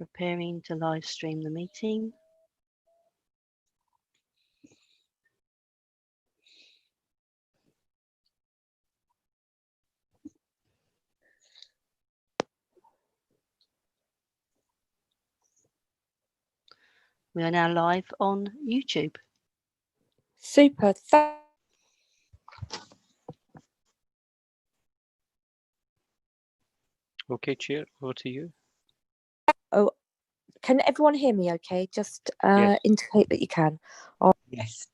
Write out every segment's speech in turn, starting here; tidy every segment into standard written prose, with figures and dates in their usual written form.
preparing to live stream the meeting. We are now live on YouTube. Super. Okay, Chair, over to you. Oh, can everyone hear me okay? Just Yes. indicate that you can. Yes.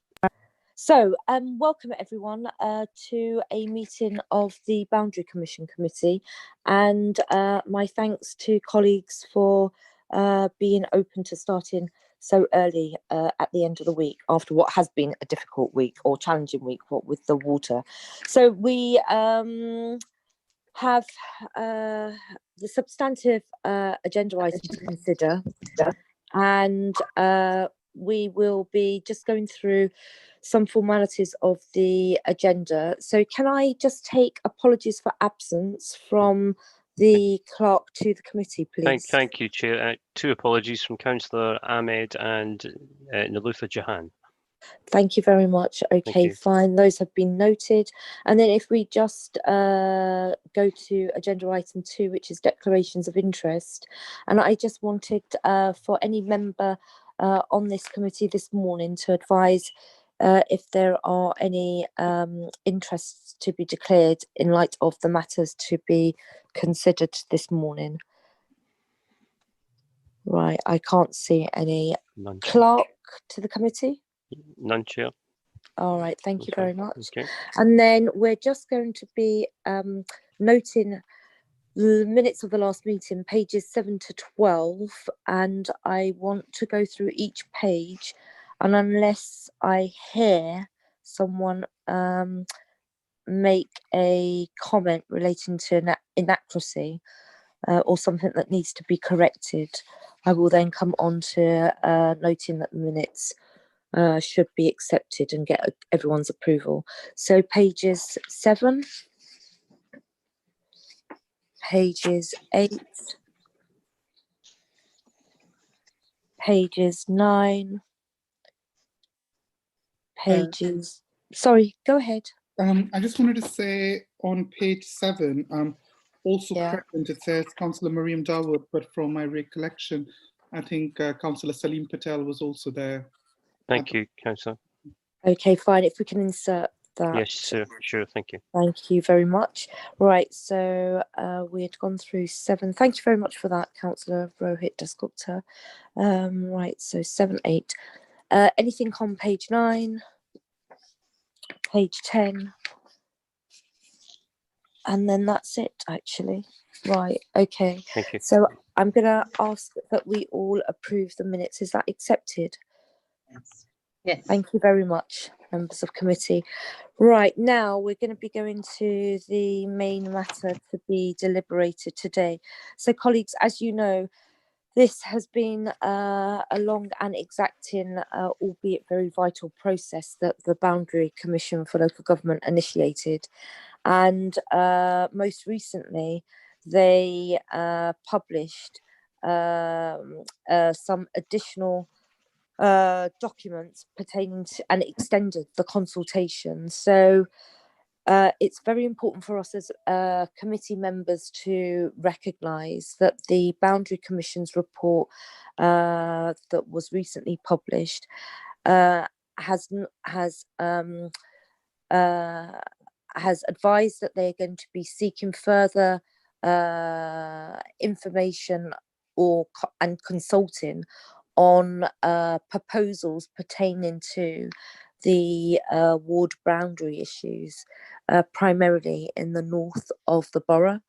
So, welcome everyone to a meeting of the Boundary Commission Committee, and my thanks to colleagues for being open to starting so early at the end of the week after what has been a difficult week or challenging week with the water. So we have the substantive agenda item to consider, and we will be just going through some formalities of the agenda. So can I just take apologies for absence from the clerk to the committee, please? Thank you, Chair. Two apologies from Councillor Ahmed and Niloufar Jahan. Thank you very much. Okay, fine. Those have been noted. And then if we just go to agenda item 2, which is declarations of interest. And I just wanted for any member on this committee this morning to advise if there are any interests to be declared in light of the matters to be considered this morning. Right, I can't see any. None. Clerk to the committee? None, Chair. All right, thank you very much. Okay. And then we're just going to be noting the minutes of the last meeting, pages 7 to 12, and I want to go through each page, and unless I hear someone make a comment relating to inaccuracy or something that needs to be corrected, I will then come on to noting that the minutes should be accepted and get everyone's approval. So pages 7, pages 8, pages 9, pages... Sorry, go ahead. I just wanted to say on page 7, also present, it says Councillor Mariam Dawood, but from my recollection, I think Councillor Salim Patel was also there. Thank you, Councillor. Okay, fine. If we can insert that. Yes, sure. Thank you. Thank you very much. Right, so we had gone through 7. Thank you very much for that, Councillor Rohit Dasgupta. Right, so 7, 8. Anything on page 9, page 10, and then that's it, actually. Right, okay. Thank you. So I'm going to ask that we all approve the minutes. Is that accepted? Yes. Thank you very much, members of committee. Right, now we're going to be going to the main matter to be deliberated today. So colleagues, as you know, this has been a long and exacting, albeit very vital process that the Boundary Commission for Local Government initiated. And most recently, they published some additional documents pertaining to and extended the consultation. So it's very important for us as committee members to recognise that the Boundary Commission's report that was recently published has advised that they're going to be seeking further information and consulting on proposals pertaining to the ward boundary issues, primarily in the north of the borough.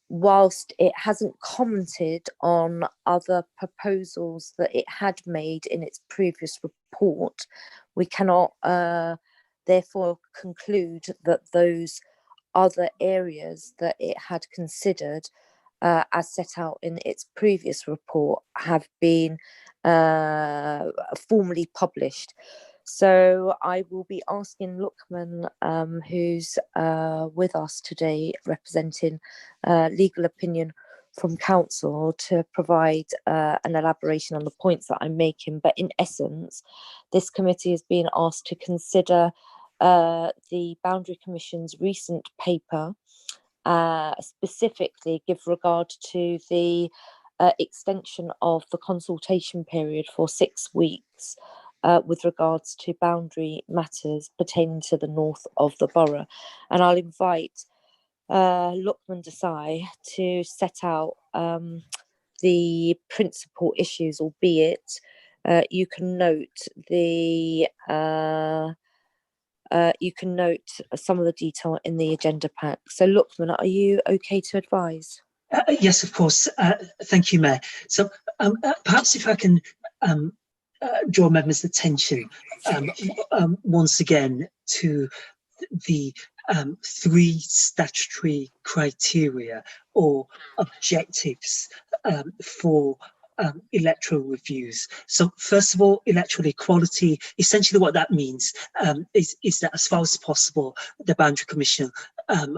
Whilst it hasn't commented on other proposals that it had made in its previous report, we cannot therefore conclude that those other areas that it had considered as set out in its previous report have been formally published. So I will be asking Luqman, who's with us today, representing legal opinion from council to provide an elaboration on the points that I'm making. But in essence, this committee is being asked to consider the Boundary Commission's recent paper, specifically give regard to the extension of the consultation period for 6 weeks with regards to boundary matters pertaining to the north of the borough. And I'll invite Lukman Desai to set out the principal issues, albeit you can note some of the detail in the agenda pack. So Lukman, are you okay to advise? Yes, of course. Thank you, Mayor. So perhaps if I can draw members' attention once again to the 3 statutory criteria or objectives for electoral reviews. So first of all, electoral equality, essentially what that means is that as far as possible, the Boundary Commission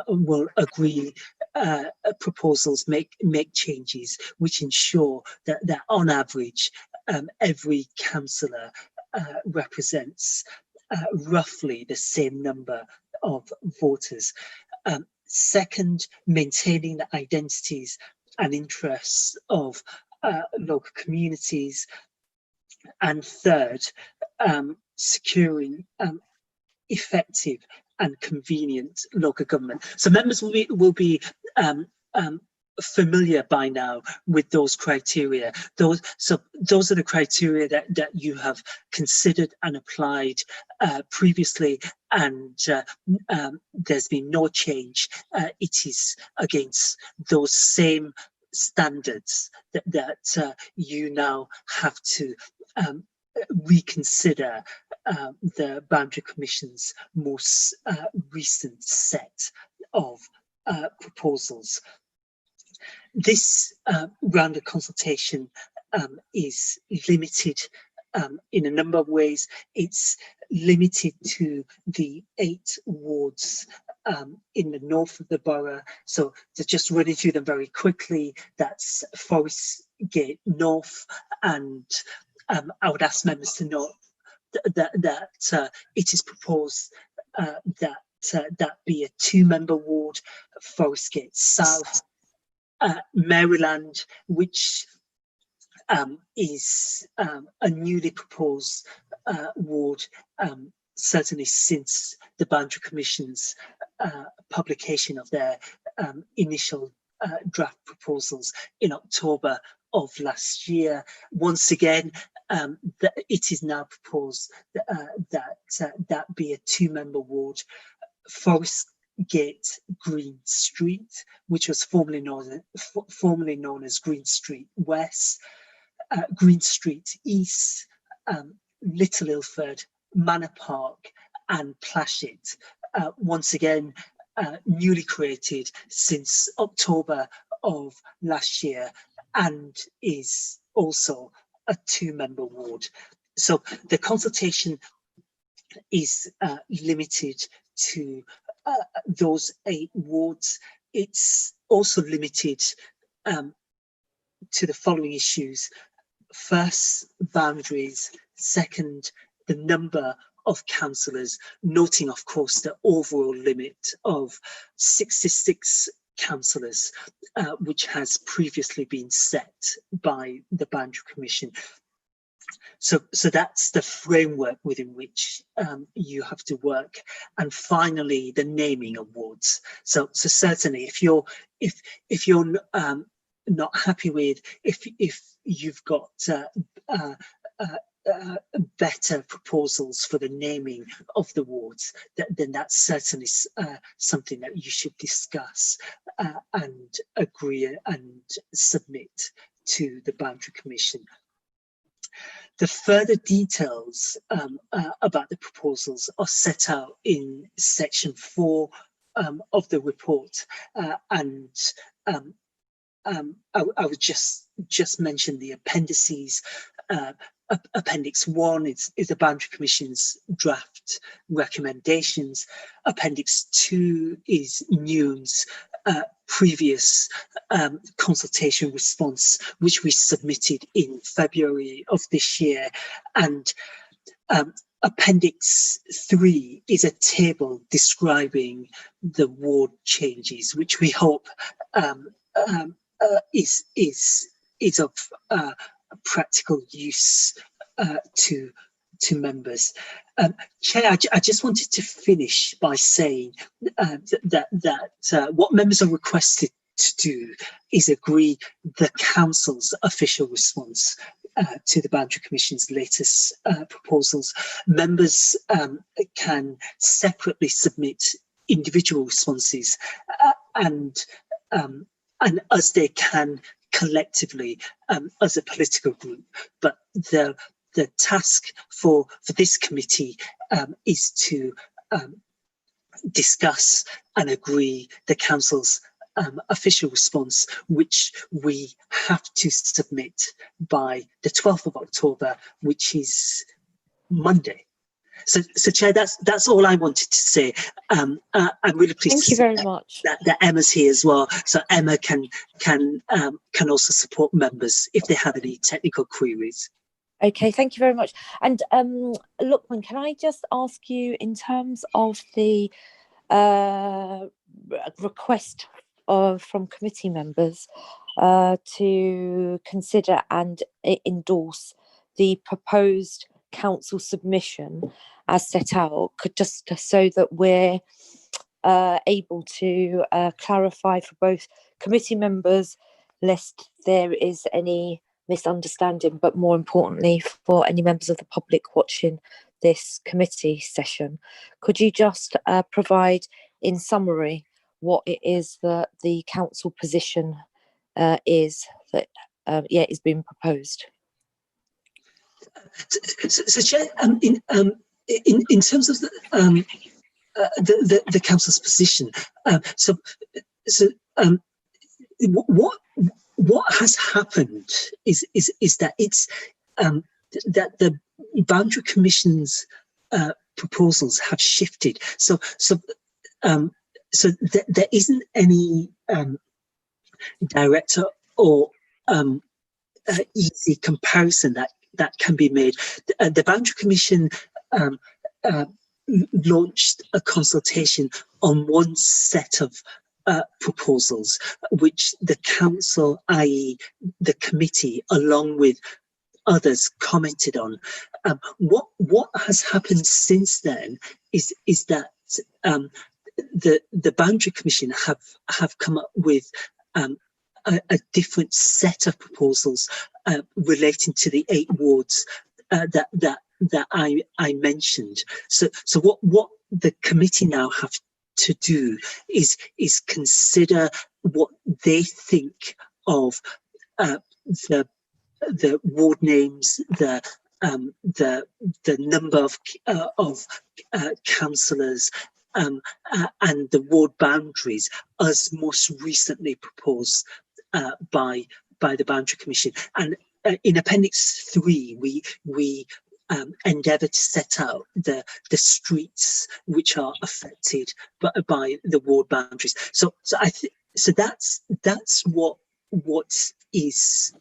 will agree proposals, make changes which ensure that on average every councillor represents roughly the same number of voters. Second, maintaining the identities and interests of local communities. And third, securing effective and convenient local government. So members will be familiar by now with those criteria. Those are the criteria that you have considered and applied previously, and there's been no change. It is against those same standards that you now have to reconsider the Boundary Commission's most recent set of proposals. This round of consultation is limited in a number of ways. It's limited to the 8 wards in the north of the borough. So to just running through them very quickly, that's Forest Gate North, and I would ask members to note that it is proposed that be a 2-member ward. Forest Gate South, Maryland, which is a newly proposed ward, certainly since the Boundary Commission's publication of their initial draft proposals in October of last year. Once again, it is now proposed that be a 2-member ward. Forest Gate Green Street, which was formerly known as Green Street West, Green Street East, Little Ilford, Manor Park, and Plashet. Once again, newly created since October of last year, and is also a 2-member ward. So the consultation is limited to those 8 wards. It's also limited to the following issues. First, boundaries. Second, the number of councillors, noting of course the overall limit of 66 councillors, which has previously been set by the Boundary Commission. So that's the framework within which you have to work. And finally, the naming awards. So certainly, if you're not happy with, if you've got better proposals for the naming of the wards, then that's certainly something that you should discuss and agree and submit to the Boundary Commission. The further details about the proposals are set out in section 4 of the report, and I would just mention the appendices Appendix 1 is the Boundary Commission's draft recommendations. Appendix 2 is Newham's previous consultation response, which we submitted in February of this year. And Appendix 3 is a table describing the ward changes, which we hope is of practical use to members. Chair, I just wanted to finish by saying that what members are requested to do is agree the Council's official response to the Boundary Commission's latest proposals. Members can separately submit individual responses and as they can collectively as a political group, but the task for this committee is to discuss and agree the Council's official response, which we have to submit by the 12th of October, which is Monday. So Chair, that's all I wanted to say. I'm really pleased. Thank you very much. That Emma's here as well, so Emma can also support members if they have any technical queries. Okay, thank you very much. And Lukman, can I just ask you, in terms of the request from committee members to consider and endorse the proposed council submission as set out, just so that we're able to clarify for both committee members, lest there is any misunderstanding, but more importantly for any members of the public watching this committee session, could you just provide in summary what it is that the council position is that is being proposed? So Chair, in terms of the council's position, what has happened is that it's that the Boundary Commission's proposals have shifted. So there isn't any direct or easy comparison that can be made. The Boundary Commission launched a consultation on one set of proposals, which the council, i.e. the committee, along with others, commented on. What has happened since then is that the Boundary Commission have come up with a different set of proposals relating to the 8 wards that I mentioned. So what the committee now have to do is consider what they think of the ward names, the number of councillors, and the ward boundaries as most recently proposed by the Boundary Commission. And in Appendix 3, we endeavour to set out the streets which are affected by the ward boundaries. So that's what is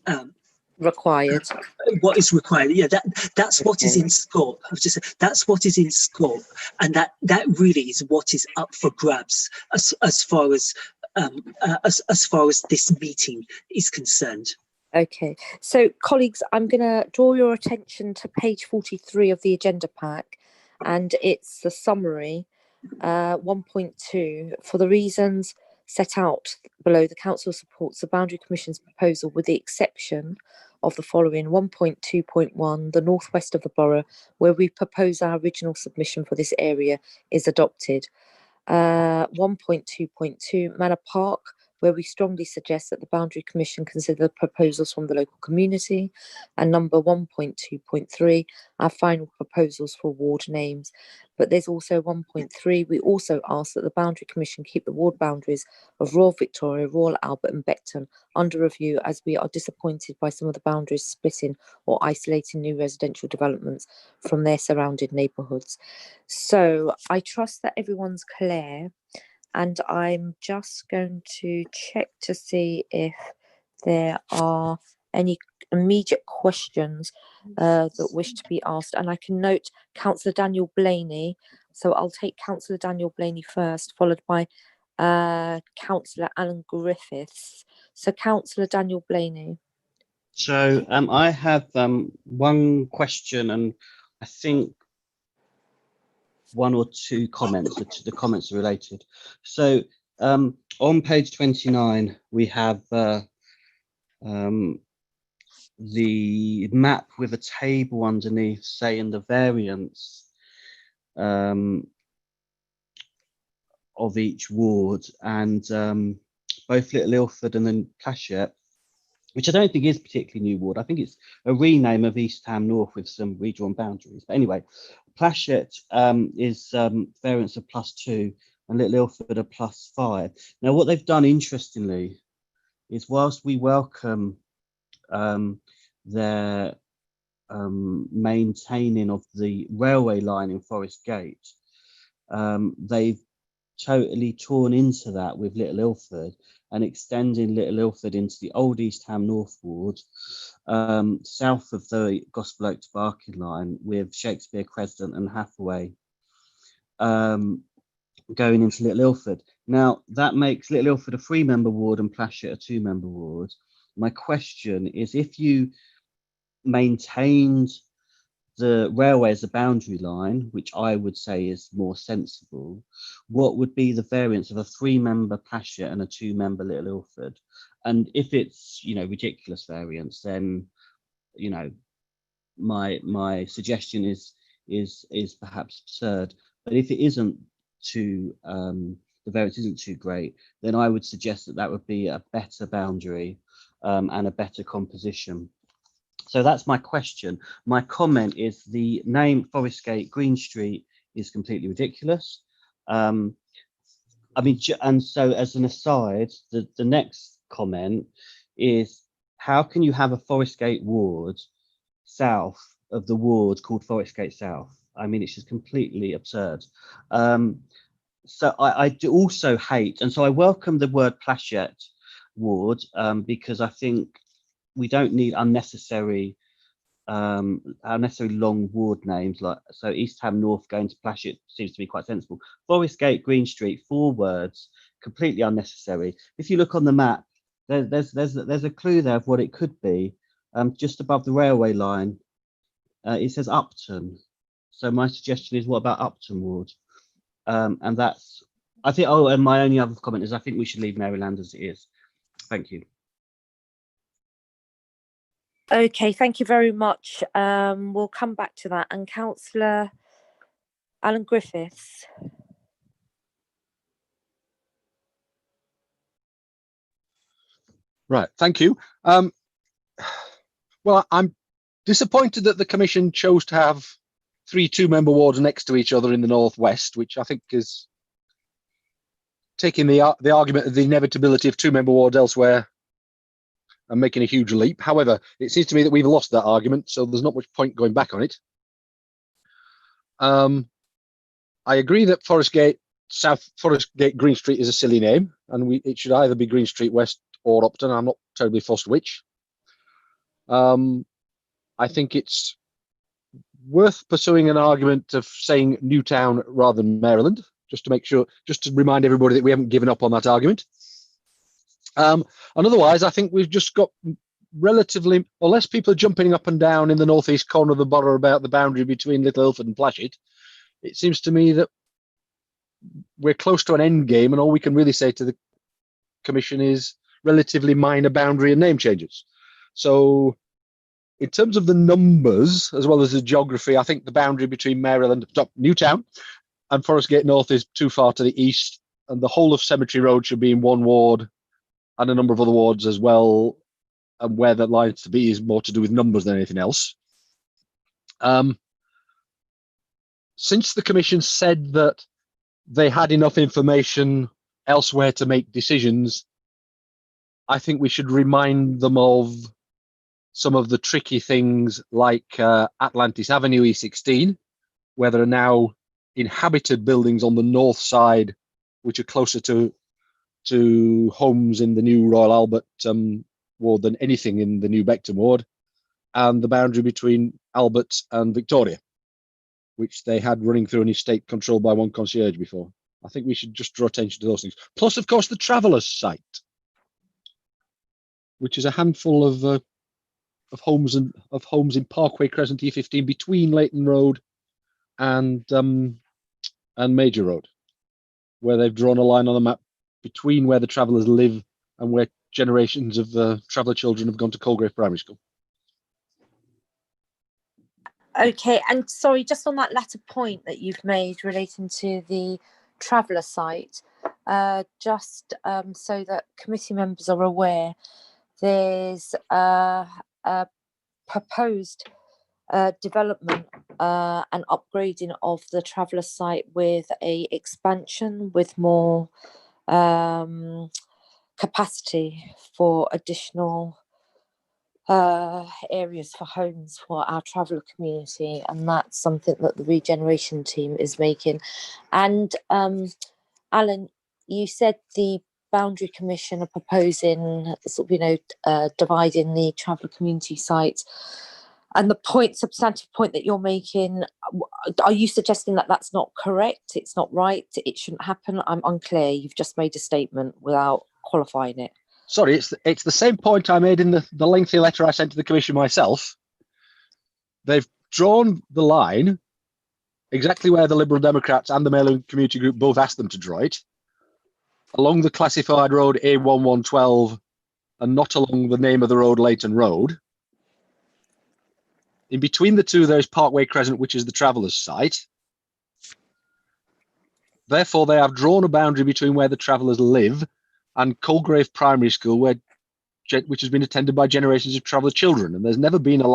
required. What is required? Yeah, that's what is in scope. I was just saying, that's what is in scope, and that really is what is up for grabs as far as this meeting is concerned. Okay, so colleagues, I'm going to draw your attention to page 43 of the agenda pack, and it's the summary 1.2. For the reasons set out below, the council supports the Boundary Commission's proposal with the exception of the following: 1.2.1, the northwest of the borough, where we propose our original submission for this area, is adopted. 1.2.2, Manor Park, where we strongly suggest that the Boundary Commission consider the proposals from the local community. And number 1.2.3, our final proposals for ward names. but there's also 1.3. We also ask that the Boundary Commission keep the ward boundaries of Royal Victoria, Royal Albert and Beckton under review, as we are disappointed by some of the boundaries splitting or isolating new residential developments from their surrounding neighbourhoods. So I trust that everyone's clear, and I'm just going to check to see if there are any immediate questions that wish to be asked. And I can note Councillor Daniel Blaney. So I'll take Councillor Daniel Blaney first, followed by Councillor Alan Griffiths. So Councillor Daniel Blaney. So I have one question, and I think one or two comments. The comments are related. So on page 29, we have the map with a table underneath saying the variance of each ward, and both Little Ilford and then Plashet, which I don't think is particularly new ward. I think it's a rename of East Ham North with some redrawn boundaries. But anyway, Plashet is variance of +2 and Little Ilford a +5. Now, what they've done, interestingly, is whilst we welcome their maintaining of the railway line in Forest Gate, they've totally torn into that with Little Ilford and extending Little Ilford into the old East Ham North ward, south of the Gospel Oak to Barking line, with Shakespeare, Cresdent and Hathaway going into Little Ilford. Now, that makes Little Ilford a 3-member ward and Plashet a 2-member ward. My question is, if you maintained the railway as a boundary line, which I would say is more sensible, what would be the variance of a 3-member Plashet and a 2-member Little Ilford? And if it's, ridiculous variance, then, my suggestion is perhaps absurd. But if it isn't too, the variance isn't too great, then I would suggest that would be a better boundary and a better composition. So that's my question. My comment is the name Forest Gate Green Street is completely ridiculous. And so as an aside, the next comment is, how can you have a Forest Gate ward south of the ward called Forest Gate South? I mean, it's just completely absurd. So I do also hate, and so I welcome the word Plashet ward because I think we don't need unnecessary long ward names. Like, so East Ham North going to Plashet seems to be quite sensible. Forest Gate Green Street, 4 words, completely unnecessary. If you look on the map, there's a clue there of what it could be. Just above the railway line, it says Upton. So my suggestion is, what about Upton ward? And that's, I think. Oh, and my only other comment is, I think we should leave Maryland as it is. Thank you. Okay, thank you very much. We'll come back to that. And Councillor Alan Griffiths. Right, thank you. Well, I'm disappointed that the Commission chose to have 3 2-member wards next to each other in the northwest, which I think is taking the argument of the inevitability of 2-member wards elsewhere and making a huge leap. However, it seems to me that we've lost that argument, so there's not much point going back on it. I agree that Forest Gate Green Street is a silly name, and it should either be Green Street West or Upton. I'm not terribly fussed which. I think it's worth pursuing an argument of saying Newtown rather than Maryland, just to make sure, just to remind everybody that we haven't given up on that argument. And otherwise, I think we've just got relatively, unless people are jumping up and down in the northeast corner of the borough about the boundary between Little Ilford and Plashet, it seems to me that we're close to an end game, and all we can really say to the Commission is relatively minor boundary and name changes. So in terms of the numbers, as well as the geography, I think the boundary between Newtown and Forest Gate North is too far to the east, and the whole of Cemetery Road should be in 1 ward, and a number of other wards as well, and where that lines to be is more to do with numbers than anything else. since the Commission said that they had enough information elsewhere to make decisions, I think we should remind them of some of the tricky things like Atlantis Avenue E16, where there are now inhabited buildings on the north side, which are closer to homes in the new Royal Albert ward than anything in the new Beckton ward, and the boundary between Albert and Victoria, which they had running through an estate controlled by one concierge before. I think we should just draw attention to those things. Plus, of course, the Travellers site, which is a handful of homes in Parkway Crescent E15 between Leighton Road and Major Road, where they've drawn a line on the map between where the travellers live and where generations of traveller children have gone to Colgrave Primary School. Okay, and sorry, just on that latter point that you've made relating to the traveller site, just so that committee members are aware, there's a proposed development and upgrading of the traveller site with a expansion with more capacity for additional areas for homes for our traveller community, and that's something that the regeneration team is making. And Alan, you said the Boundary Commission are proposing sort of, dividing the traveller community site. And the substantive point that you're making, are you suggesting that that's not correct? It's not right? It shouldn't happen? I'm unclear. You've just made a statement without qualifying it. Sorry, it's the same point I made in the lengthy letter I sent to the Commission myself. They've drawn the line exactly where the Liberal Democrats and the Mailing Community Group both asked them to draw it, along the classified road A1112 and not along the name of the road, Leighton Road. In between the two, there's Parkway Crescent, which is the travellers' site. Therefore, they have drawn a boundary between where the travellers live and Colgrave Primary School, which has been attended by generations of traveller children. And there's never been a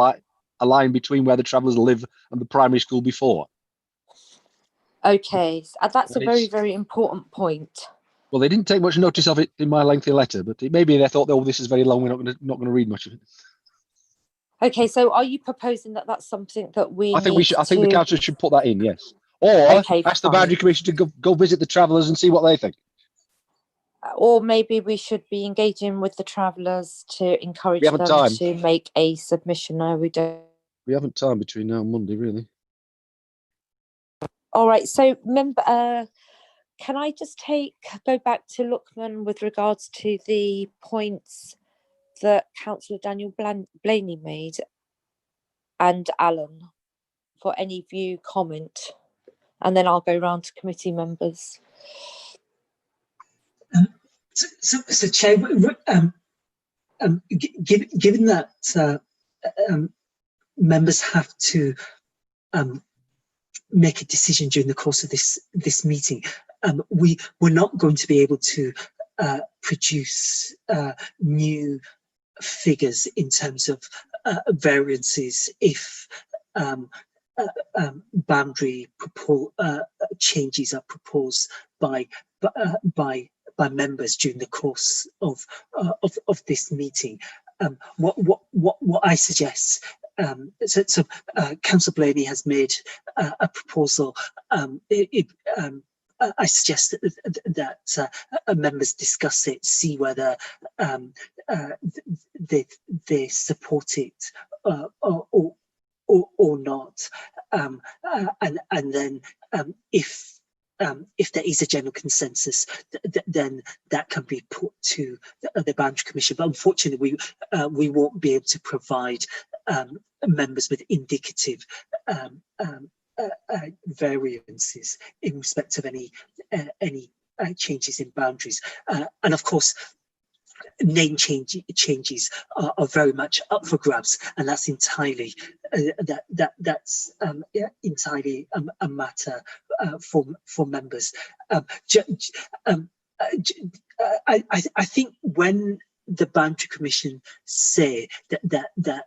line between where the travellers live and the primary school before. Okay, that's a very, very important point. Well, they didn't take much notice of it in my lengthy letter, but maybe they thought, oh, this is very long, we're not going to read much of it. Okay, so are you proposing that that's something that I think the council should put that in, yes. Or ask the Boundary Commission to go visit the travellers and see what they think. Or maybe we should be engaging with the travellers to encourage them to make a submission. No, we don't. We haven't time between now and Monday, really. All right, so can I just go back to Lookman with regards to the points that Councillor Daniel Blaney made, and Alan, for any view, comment, and then I'll go round to committee members. So Chair, given that members have to make a decision during the course of this meeting, we're not going to be able to produce new figures in terms of variances if boundary changes are proposed by members during the course of this meeting. What I suggest, Councillor Blaney has made a proposal. I suggest that members discuss it, see whether they support it or not, and then if there is a general consensus, then that can be put to the Boundary Commission. But unfortunately, we won't be able to provide members with indicative variances in respect of any changes in boundaries. And of course, name changes are very much up for grabs, and that's entirely entirely a matter for members. I think when the Boundary Commission say that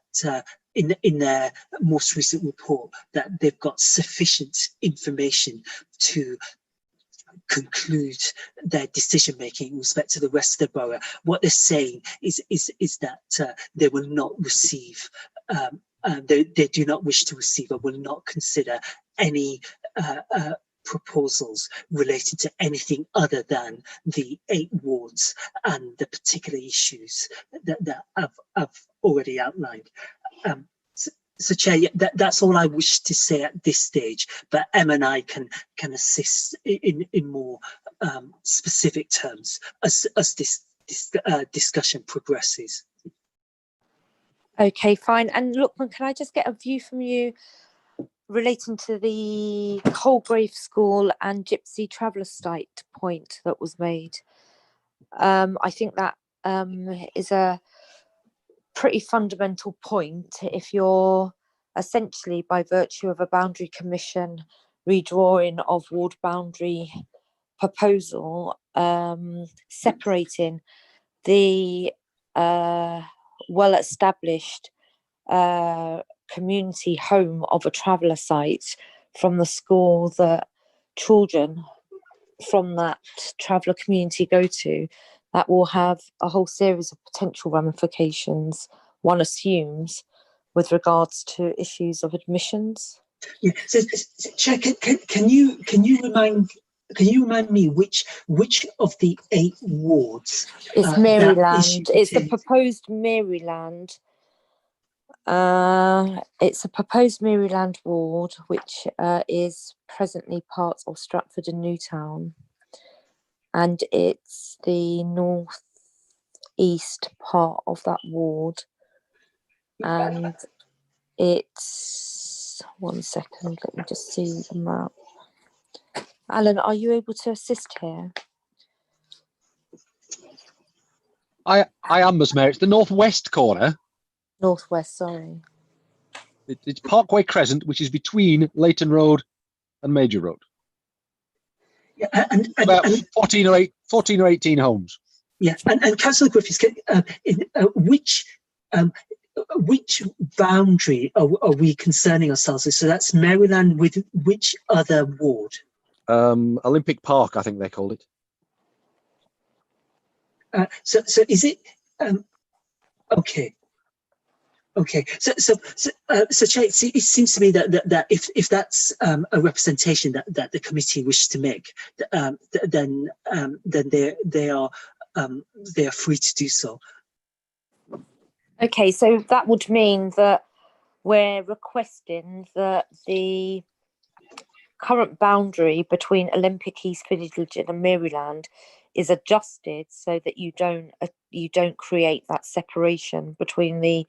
in their most recent report that they've got sufficient information to conclude their decision making in respect to the rest of the borough. What they're saying is that they will not receive, they do not wish to receive or will not consider any proposals related to anything other than the 8 wards and the particular issues that I've already outlined. So Chair, yeah, that's all I wish to say at this stage, but Em and I can assist in more specific terms as this discussion progresses. Okay, fine. And Lookman, can I just get a view from you relating to the Colgrave School and Gypsy Traveller Site point that was made? I think that is a pretty fundamental point. If you're essentially, by virtue of a boundary commission redrawing of ward boundary proposal, separating the well-established community home of a traveller site from the school that children from that traveller community go to, that will have a whole series of potential ramifications, one assumes, with regards to issues of admissions. Yeah. So Chair, can you remind me which of the 8 wards? It's Maryland. It's the proposed Maryland. It's a proposed Maryland ward, which is presently part of Stratford and Newtown, and it's the north east part of that ward, and it's, one second, let me just see the map. Alan, are you able to assist here? I am, Ms. Mayor. It's the northwest corner. Northwest, sorry. It's Parkway Crescent, which is between Leighton Road and Major Road. Yeah, and about 14 or 18 homes. Yeah, and Councillor Griffiths, which boundary are we concerning ourselves with? So that's Maryland with which other ward? Olympic Park, I think they called it. So is it okay? Okay, so Chair, it seems to me that if that's a representation that the committee wishes to make, then they are free to do so. Okay, so that would mean that we're requesting that the current boundary between Olympic, East Village and Maryland is adjusted so that you don't create that separation between the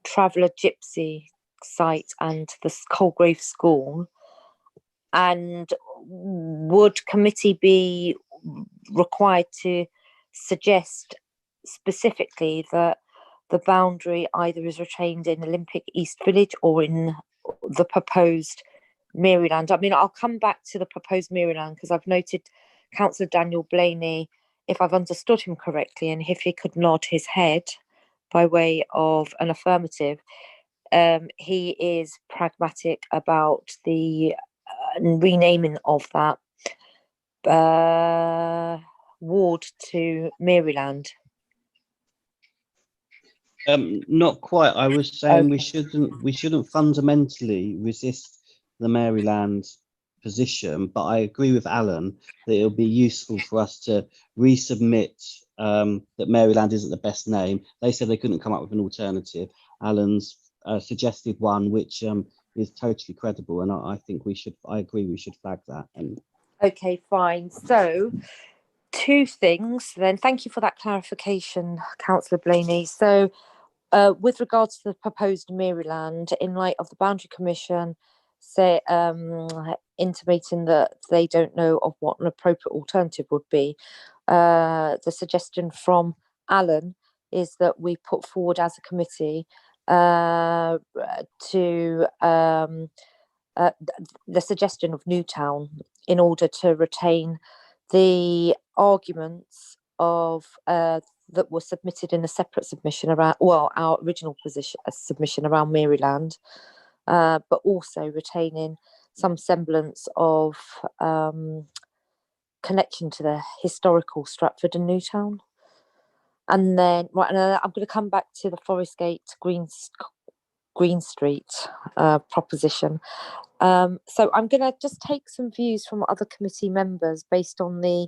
Traveller Gypsy site and the Colgrave School. And would committee be required to suggest specifically that the boundary either is retained in Olympic East Village or in the proposed Maryland? I mean, I'll come back to the proposed Maryland because I've noted Councillor Daniel Blaney, if I've understood him correctly, and if he could nod his head by way of an affirmative, he is pragmatic about the renaming of that ward to Maryland. Not quite. I was saying Okay. we shouldn't fundamentally resist the Maryland position, but I agree with Alan that it'll be useful for us to resubmit that Maryland isn't the best name. They said they couldn't come up with an alternative. Alan's suggested one which is totally credible, and I think I agree we should flag that. And okay, fine. So 2 things then. Thank you for that clarification, Councillor Blaney. So with regards to the proposed Maryland, in light of the Boundary Commission intimating that they don't know of what an appropriate alternative would be, the suggestion from Alan is that we put forward as a committee to the suggestion of Newtown in order to retain the arguments of that were submitted in a separate submission around, well, our original position submission around Maryland, but also retaining some semblance of connection to the historical Stratford and Newtown. And then, right, and I'm going to come back to the Forest Gate Green Street proposition. So I'm going to just take some views from other committee members based on the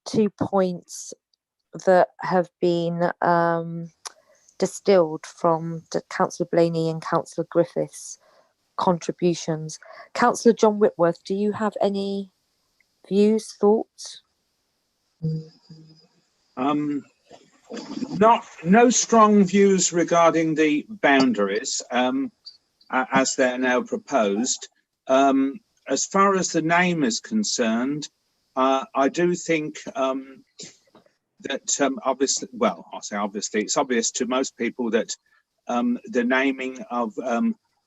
2 points that have been distilled from Councillor Blaney and Councillor Griffiths' contributions. Councillor John Whitworth, do you have any views, thoughts? No strong views regarding the boundaries as they're now proposed. As far as the name is concerned, I do think that obviously, well, I'll say obviously, it's obvious to most people that the naming of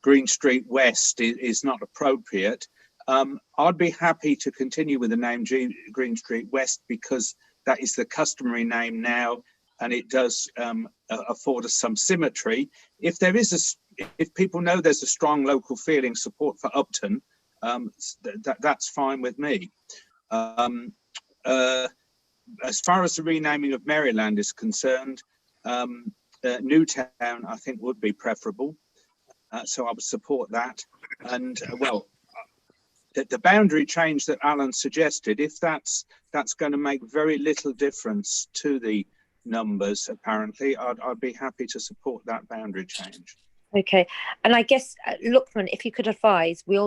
Green Street West is not appropriate. I'd be happy to continue with the name Green Street West because that is the customary name now, and it does afford us some symmetry. If there is if people know there's a strong local feeling support for Upton, that's fine with me. As far as the renaming of Maryland is concerned, Newtown I think would be preferable, so I would support that. And well, the boundary change that Alan suggested, if that's going to make very little difference to the numbers, apparently, I'd be happy to support that boundary change. Okay, and I guess, Luqman, if you could advise, we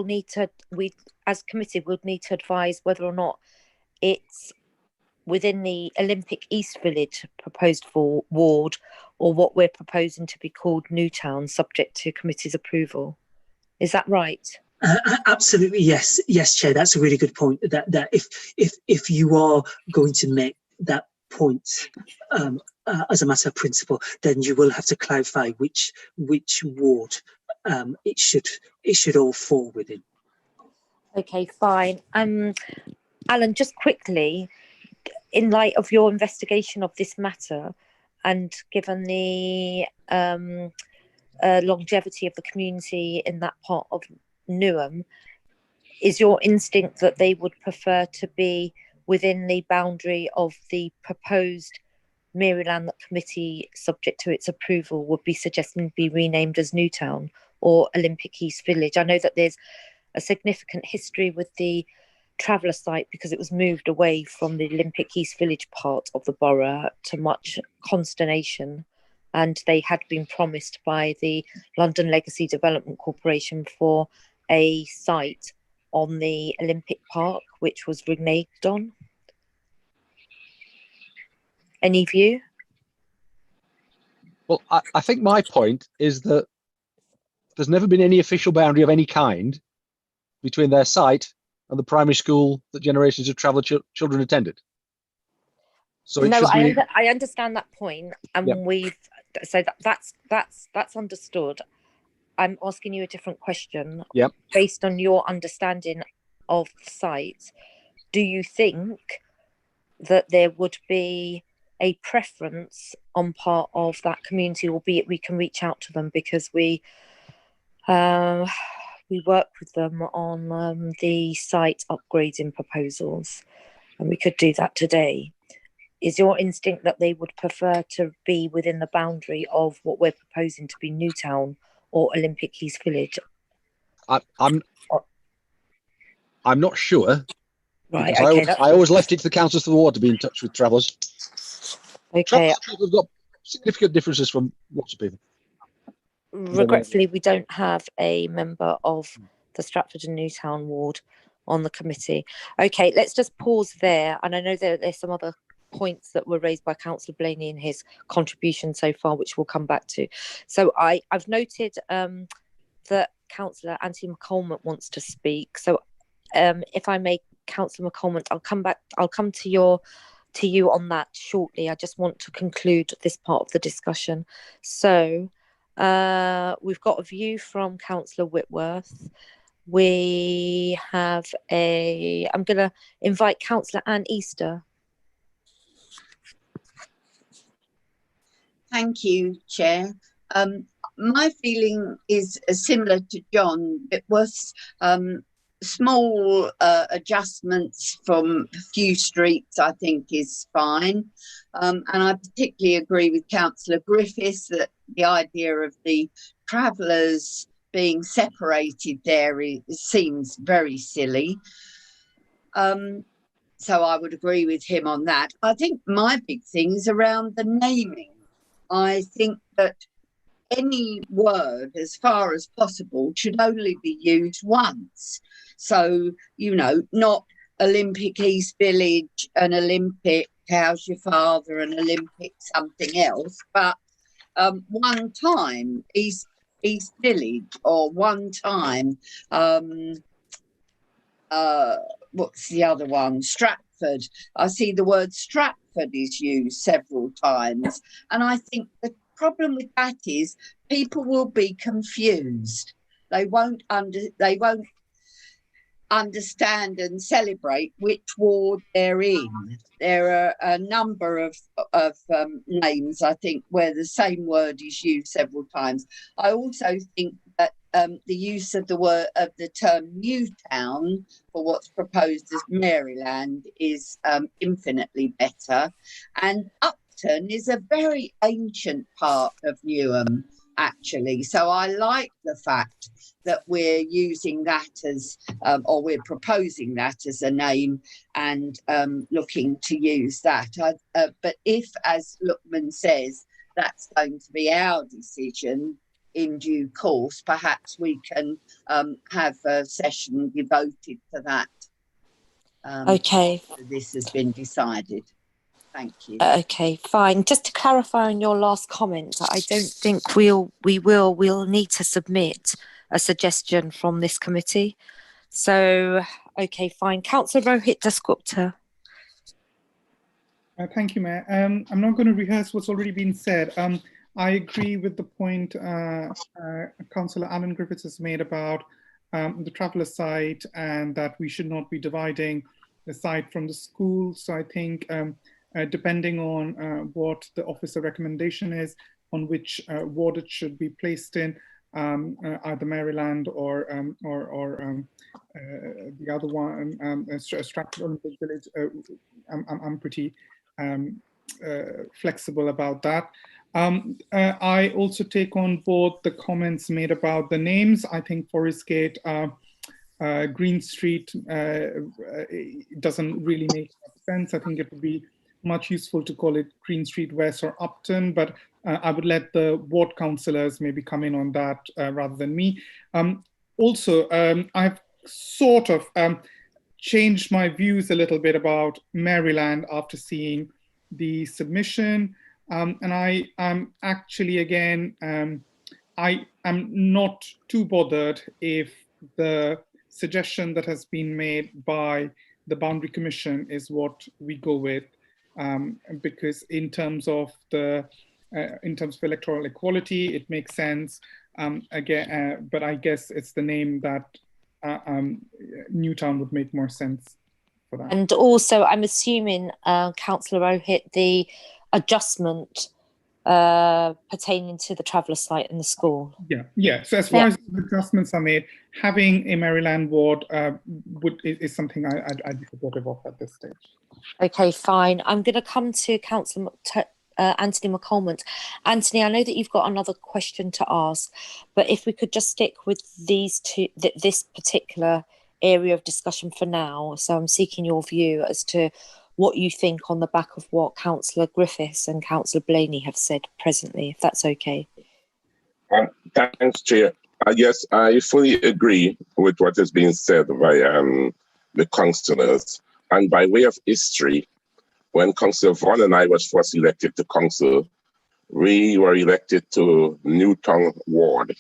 as committee would need to advise whether or not it's within the Olympic East Village proposed for ward, or what we're proposing to be called Newtown, subject to committee's approval. Is that right? Absolutely, yes, Chair. That's a really good point. That if you are going to make that point as a matter of principle, then you will have to clarify which ward it should all fall within. Okay, fine. Alan, just quickly, in light of your investigation of this matter, and given the longevity of the community in that part of Newham, is your instinct that they would prefer to be within the boundary of the proposed Maryland that committee, subject to its approval, would be suggesting be renamed as Newtown or Olympic East Village? I know that there's a significant history with the traveller site because it was moved away from the Olympic East Village part of the borough to much consternation, and they had been promised by the London Legacy Development Corporation for a site on the Olympic Park, which was reneged on. Any view? Well, I think my point is that there's never been any official boundary of any kind between their site and the primary school that generations of traveller children attended. So no, I understand that point, and yep. That's understood. I'm asking you a different question. Yep. Based on your understanding of the site, do you think that there would be a preference on part of that community, albeit we can reach out to them because we work with them on the site upgrading proposals, and we could do that today? Is your instinct that they would prefer to be within the boundary of what we're proposing to be Newtown or Olympic East Village? I'm not sure. Right. Okay. I always left it to the councillors for the ward to be in touch with travellers. Okay. We've got significant differences from lots of people. Regretfully, we don't have a member of the Stratford and Newtown ward on the committee. Okay, let's just pause there. And I know there's some other points that were raised by Councillor Blaney in his contribution so far, which we'll come back to. So I've noted that Councillor Anthony McColmont wants to speak. So if I may, Councillor McColmont, I'll come to you on that shortly. I just want to conclude this part of the discussion. So we've got a view from Councillor Whitworth. We have I'm going to invite Councillor Anne Easter. Thank you, Chair. My feeling is similar to John. It was small adjustments from a few streets, I think, is fine. And I particularly agree with Councillor Griffiths that the idea of the travellers being separated there seems very silly. So I would agree with him on that. I think my big thing is around the naming. I think that any word, as far as possible, should only be used once. So, you know, not Olympic East Village, an Olympic How's Your Father, an Olympic something else, but one time East Village, or one time what's the other one? Stratford. I see the word Stratford is used several times. And I think the problem with that is people will be confused. They won't understand and celebrate which ward they're in. There are a number of names, I think, where the same word is used several times. I also think that the use of the term Newtown for what's proposed as Maryland is infinitely better. And Upton is a very ancient part of Newham, actually. So I like the fact that we're using that as, or we're proposing that as a name and looking to use that. But if, as Lookman says, that's going to be our decision in due course, perhaps we can have a session devoted to that. Okay. This has been decided. Thank you. Okay, fine. Just to clarify on your last comment, I don't think we'll need to submit a suggestion from this committee. So, okay, fine. Councillor Rohit Dasgupta. Thank you, Mayor. I'm not going to rehearse what's already been said. I agree with the point Councillor Alan Griffiths has made about the traveller site and that we should not be dividing the site from the school. So I think depending on what the officer recommendation is on which ward it should be placed in, either Maryland or the other one, Stratford Olympic Village, I'm pretty flexible about that. I also take on board the comments made about the names. I think Forest Gate, Green Street doesn't really make sense. I think it would be much useful to call it Green Street West or Upton, but I would let the ward councillors maybe come in on that rather than me. Also, I've sort of changed my views a little bit about Maryland after seeing the submission. And I am actually, again, I am not too bothered if the suggestion that has been made by the Boundary Commission is what we go with, because in terms of electoral equality, it makes sense. Again, but I guess it's the name that Newtown would make more sense for that. And also, I'm assuming, Councillor Rohit, the adjustment pertaining to the traveller site and the school. Yeah. So as far as the adjustments are made, having a Maryland ward is something I'd be supportive of at this stage. Okay, fine. I'm going to come to Councillor Anthony McColmont. Anthony, I know that you've got another question to ask, but if we could just stick with these two, this particular area of discussion for now. So I'm seeking your view as to what you think on the back of what Councillor Griffiths and Councillor Blaney have said presently, if that's okay. Thanks, Chair. Yes, I fully agree with what has been said by the councillors. And by way of history, when Councillor Vaughan and I was first elected to council, we were elected to Newtown Ward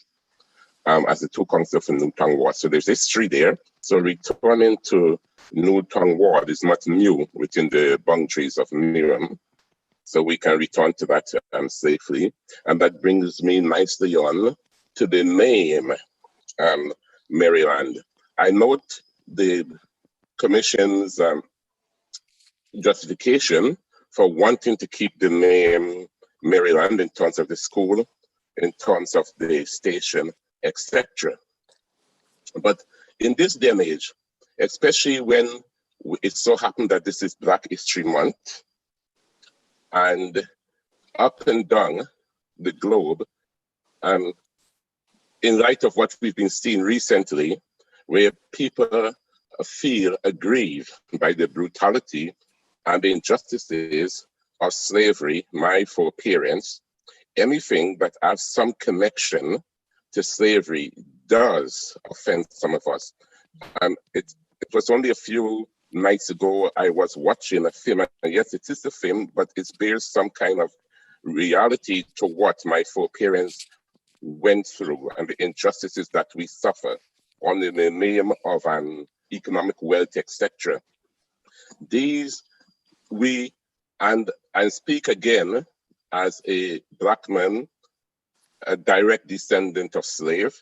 as the two councillors for Newtown Ward. So there's history there. So returning to Newtown Ward is not new within the boundaries of Newham. So we can return to that safely. And that brings me nicely on to the name Maryland. I note the Commission's justification for wanting to keep the name Maryland in terms of the school, in terms of the station, etc. But in this day and age, especially when it so happened that this is Black History Month, and up and down the globe, in light of what we've been seeing recently, where people feel aggrieved by the brutality and the injustices of slavery, my foreparents, anything that has some connection to slavery does offend some of us. It was only a few nights ago I was watching a film, and yes, it is a film, but it bears some kind of reality to what my foreparents went through and the injustices that we suffer under the name of economic wealth, etc. These and speak again as a Black man, a direct descendant of slave.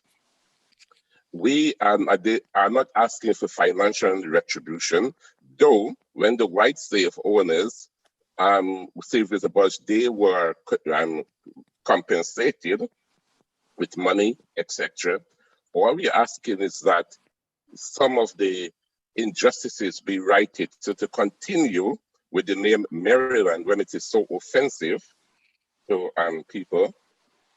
We are not asking for financial retribution, though when the white slave owners, slavery abolished, they were compensated with money, etc. All we're asking is that some of the injustices be righted. So to continue with the name Maryland when it is so offensive to people,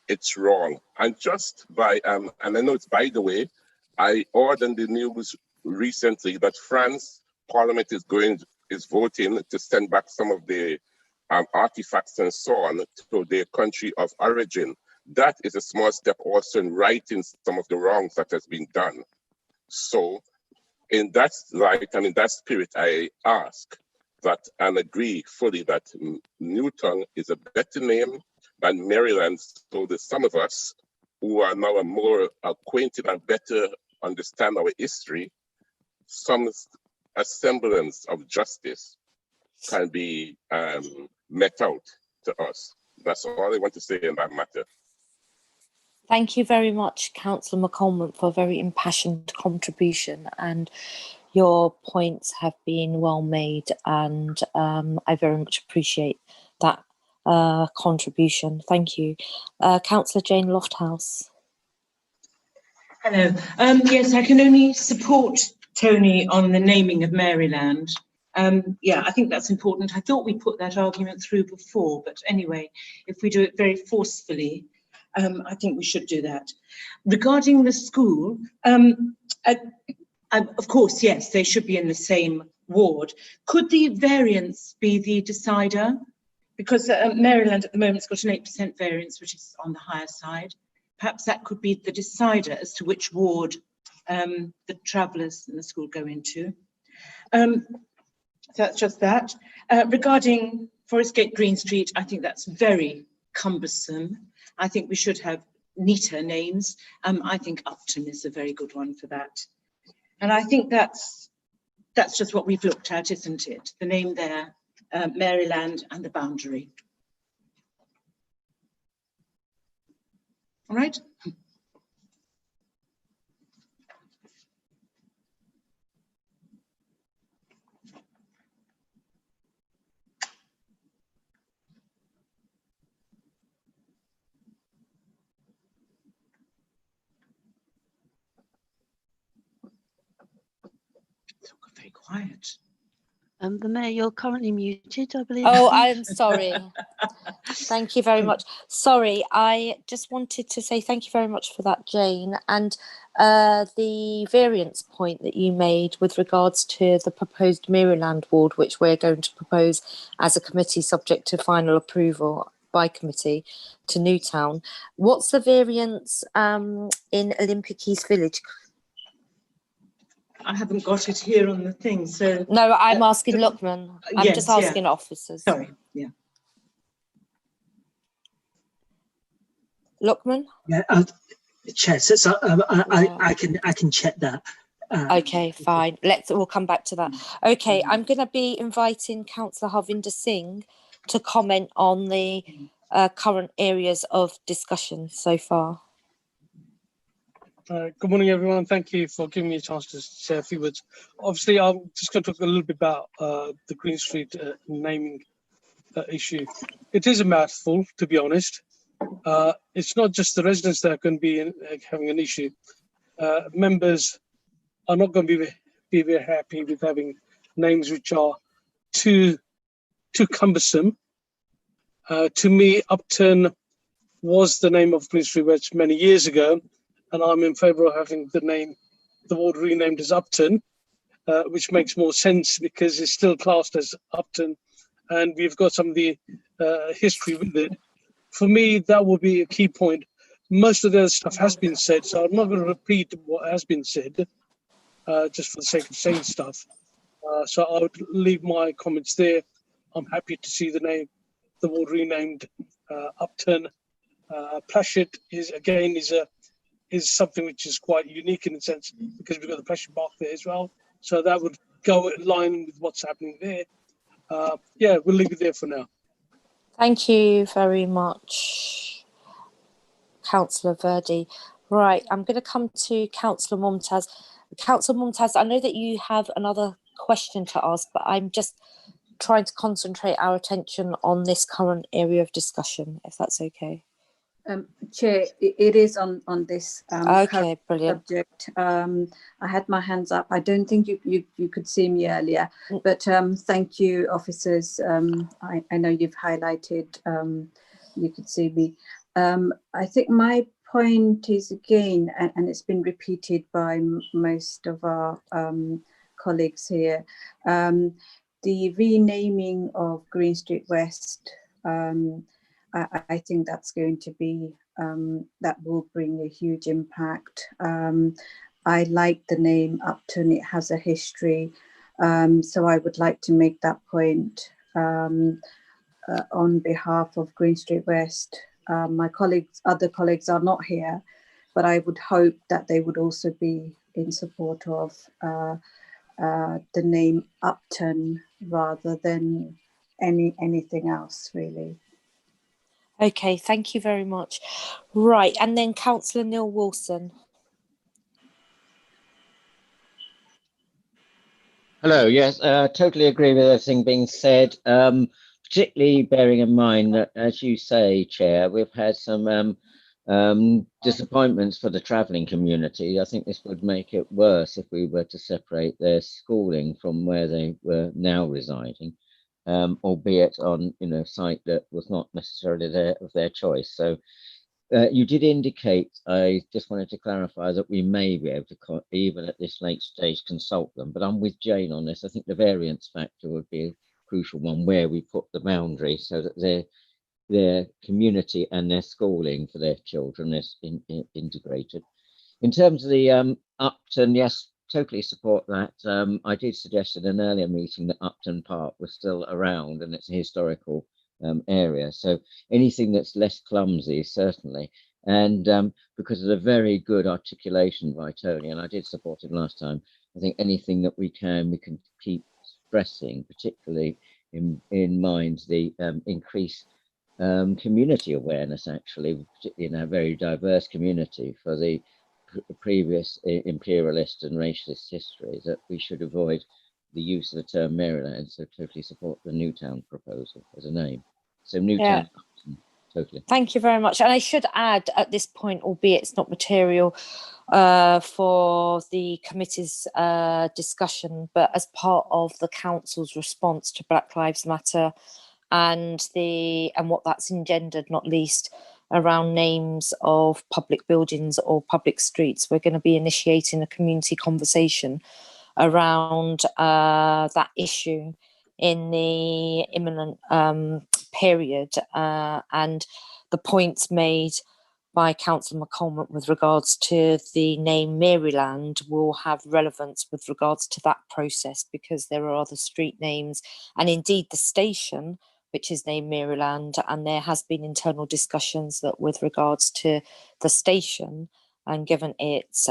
it's wrong. And just by, and I know it's by the way, I heard in the news recently that France Parliament is voting to send back some of the artifacts and so on to their country of origin. That is a small step also in righting some of the wrongs that has been done. So in that light and in that spirit, I ask that and agree fully that Newtown is a better name than Maryland, so that some of us who are now more acquainted and better understand our history, a semblance of justice can be met out to us. That's all I want to say in that matter. Thank you very much, Councillor McColman, for a very impassioned contribution, and your points have been well made, and I very much appreciate that contribution. Thank you. Councillor Jane Lofthouse. Hello. Yes, I can only support Tony on the naming of Maryland. Yeah, I think that's important. I thought we put that argument through before, but anyway, if we do it very forcefully, I think we should do that. Regarding the school, of course, yes, they should be in the same ward. Could the variance be the decider? Because Maryland at the moment has got an 8% variance, which is on the higher side. Perhaps that could be the decider as to which ward the travellers in the school go into. So that's just that. Regarding Forest Gate Green Street, I think that's very cumbersome. I think we should have neater names. I think Upton is a very good one for that. And I think that's just what we've looked at, isn't it? The name there, Maryland, and the boundary. All right. It's all very quiet. The Mayor, you're currently muted, I believe. Oh, I'm sorry. Thank you very much. Sorry, I just wanted to say thank you very much for that, Jane. And the variance point that you made with regards to the proposed Maryland ward, which we're going to propose as a committee subject to final approval by committee to Newtown. What's the variance in Olympic East Village? I haven't got it here on the thing, so... No, I'm asking Luckman. I'm just asking officers. Sorry, yeah. Luckman? Yeah, Chair, so I can check that. Okay, fine. We'll come back to that. Okay, I'm going to be inviting Councillor Harvinder Singh to comment on the current areas of discussion so far. Good morning, everyone. Thank you for giving me a chance to say a few words. Obviously, I'm just going to talk a little bit about the Green Street naming issue. It is a mouthful, to be honest. It's not just the residents that are going to be having an issue. Members are not going to be very happy with having names which are too cumbersome. To me, Upton was the name of Green Street West many years ago, and I'm in favour of having the ward renamed as Upton, which makes more sense because it's still classed as Upton, and we've got some of the history with it. For me, that will be a key point. Most of the other stuff has been said, so I'm not going to repeat what has been said, just for the sake of saying stuff. So I would leave my comments there. I'm happy to see the ward renamed Upton. Plashet is something which is quite unique in a sense because we've got the Plashet Park there as well. So that would go in line with what's happening there. Yeah, we'll leave it there for now. Thank you very much, Councillor Verdi. Right, I'm going to come to Councillor Mumtaz. Councillor Mumtaz, I know that you have another question to ask, but I'm just trying to concentrate our attention on this current area of discussion, if that's okay. Chair, it is on this okay, brilliant subject. I had my hands up. I don't think you could see me earlier, but thank you, officers. I know you've highlighted. You could see me. I think my point is again, and it's been repeated by most of our colleagues here. The renaming of Green Street West. I think that's going to be, that will bring a huge impact. I like the name Upton, it has a history. So I would like to make that point on behalf of Green Street West. My other colleagues are not here, but I would hope that they would also be in support of the name Upton rather than anything else really. Okay, thank you very much. Right, and then Councillor Neil Wilson. Hello, yes, totally agree with everything being said, particularly bearing in mind that, as you say, Chair, we've had some disappointments for the travelling community. I think this would make it worse if we were to separate their schooling from where they were now residing. Albeit on site that was not necessarily of their choice. So you did indicate, I just wanted to clarify that we may be able to, even at this late stage, consult them. But I'm with Jane on this. I think the variance factor would be a crucial one where we put the boundary so that their community and their schooling for their children is integrated. In terms of the Upton, yes, totally support that. I did suggest in an earlier meeting that Upton Park was still around and it's a historical area. So anything that's less clumsy, certainly. And because of the very good articulation by Tony, and I did support him last time, I think anything that we can keep stressing, particularly in mind the increased community awareness, actually, particularly in a very diverse community for the previous imperialist and racist history, that we should avoid the use of the term Maryland. So totally support the Newtown proposal as a name. So Newtown, yeah. Totally. Thank you very much. And I should add at this point, albeit it's not material for the committee's discussion, but as part of the council's response to Black Lives Matter and what that's engendered, not least around names of public buildings or public streets, we're going to be initiating a community conversation around that issue in the imminent period, and the points made by Councillor McCormick with regards to the name Maryland will have relevance with regards to that process, because there are other street names and indeed the station which is named Maryland, and there has been internal discussions that with regards to the station, and given its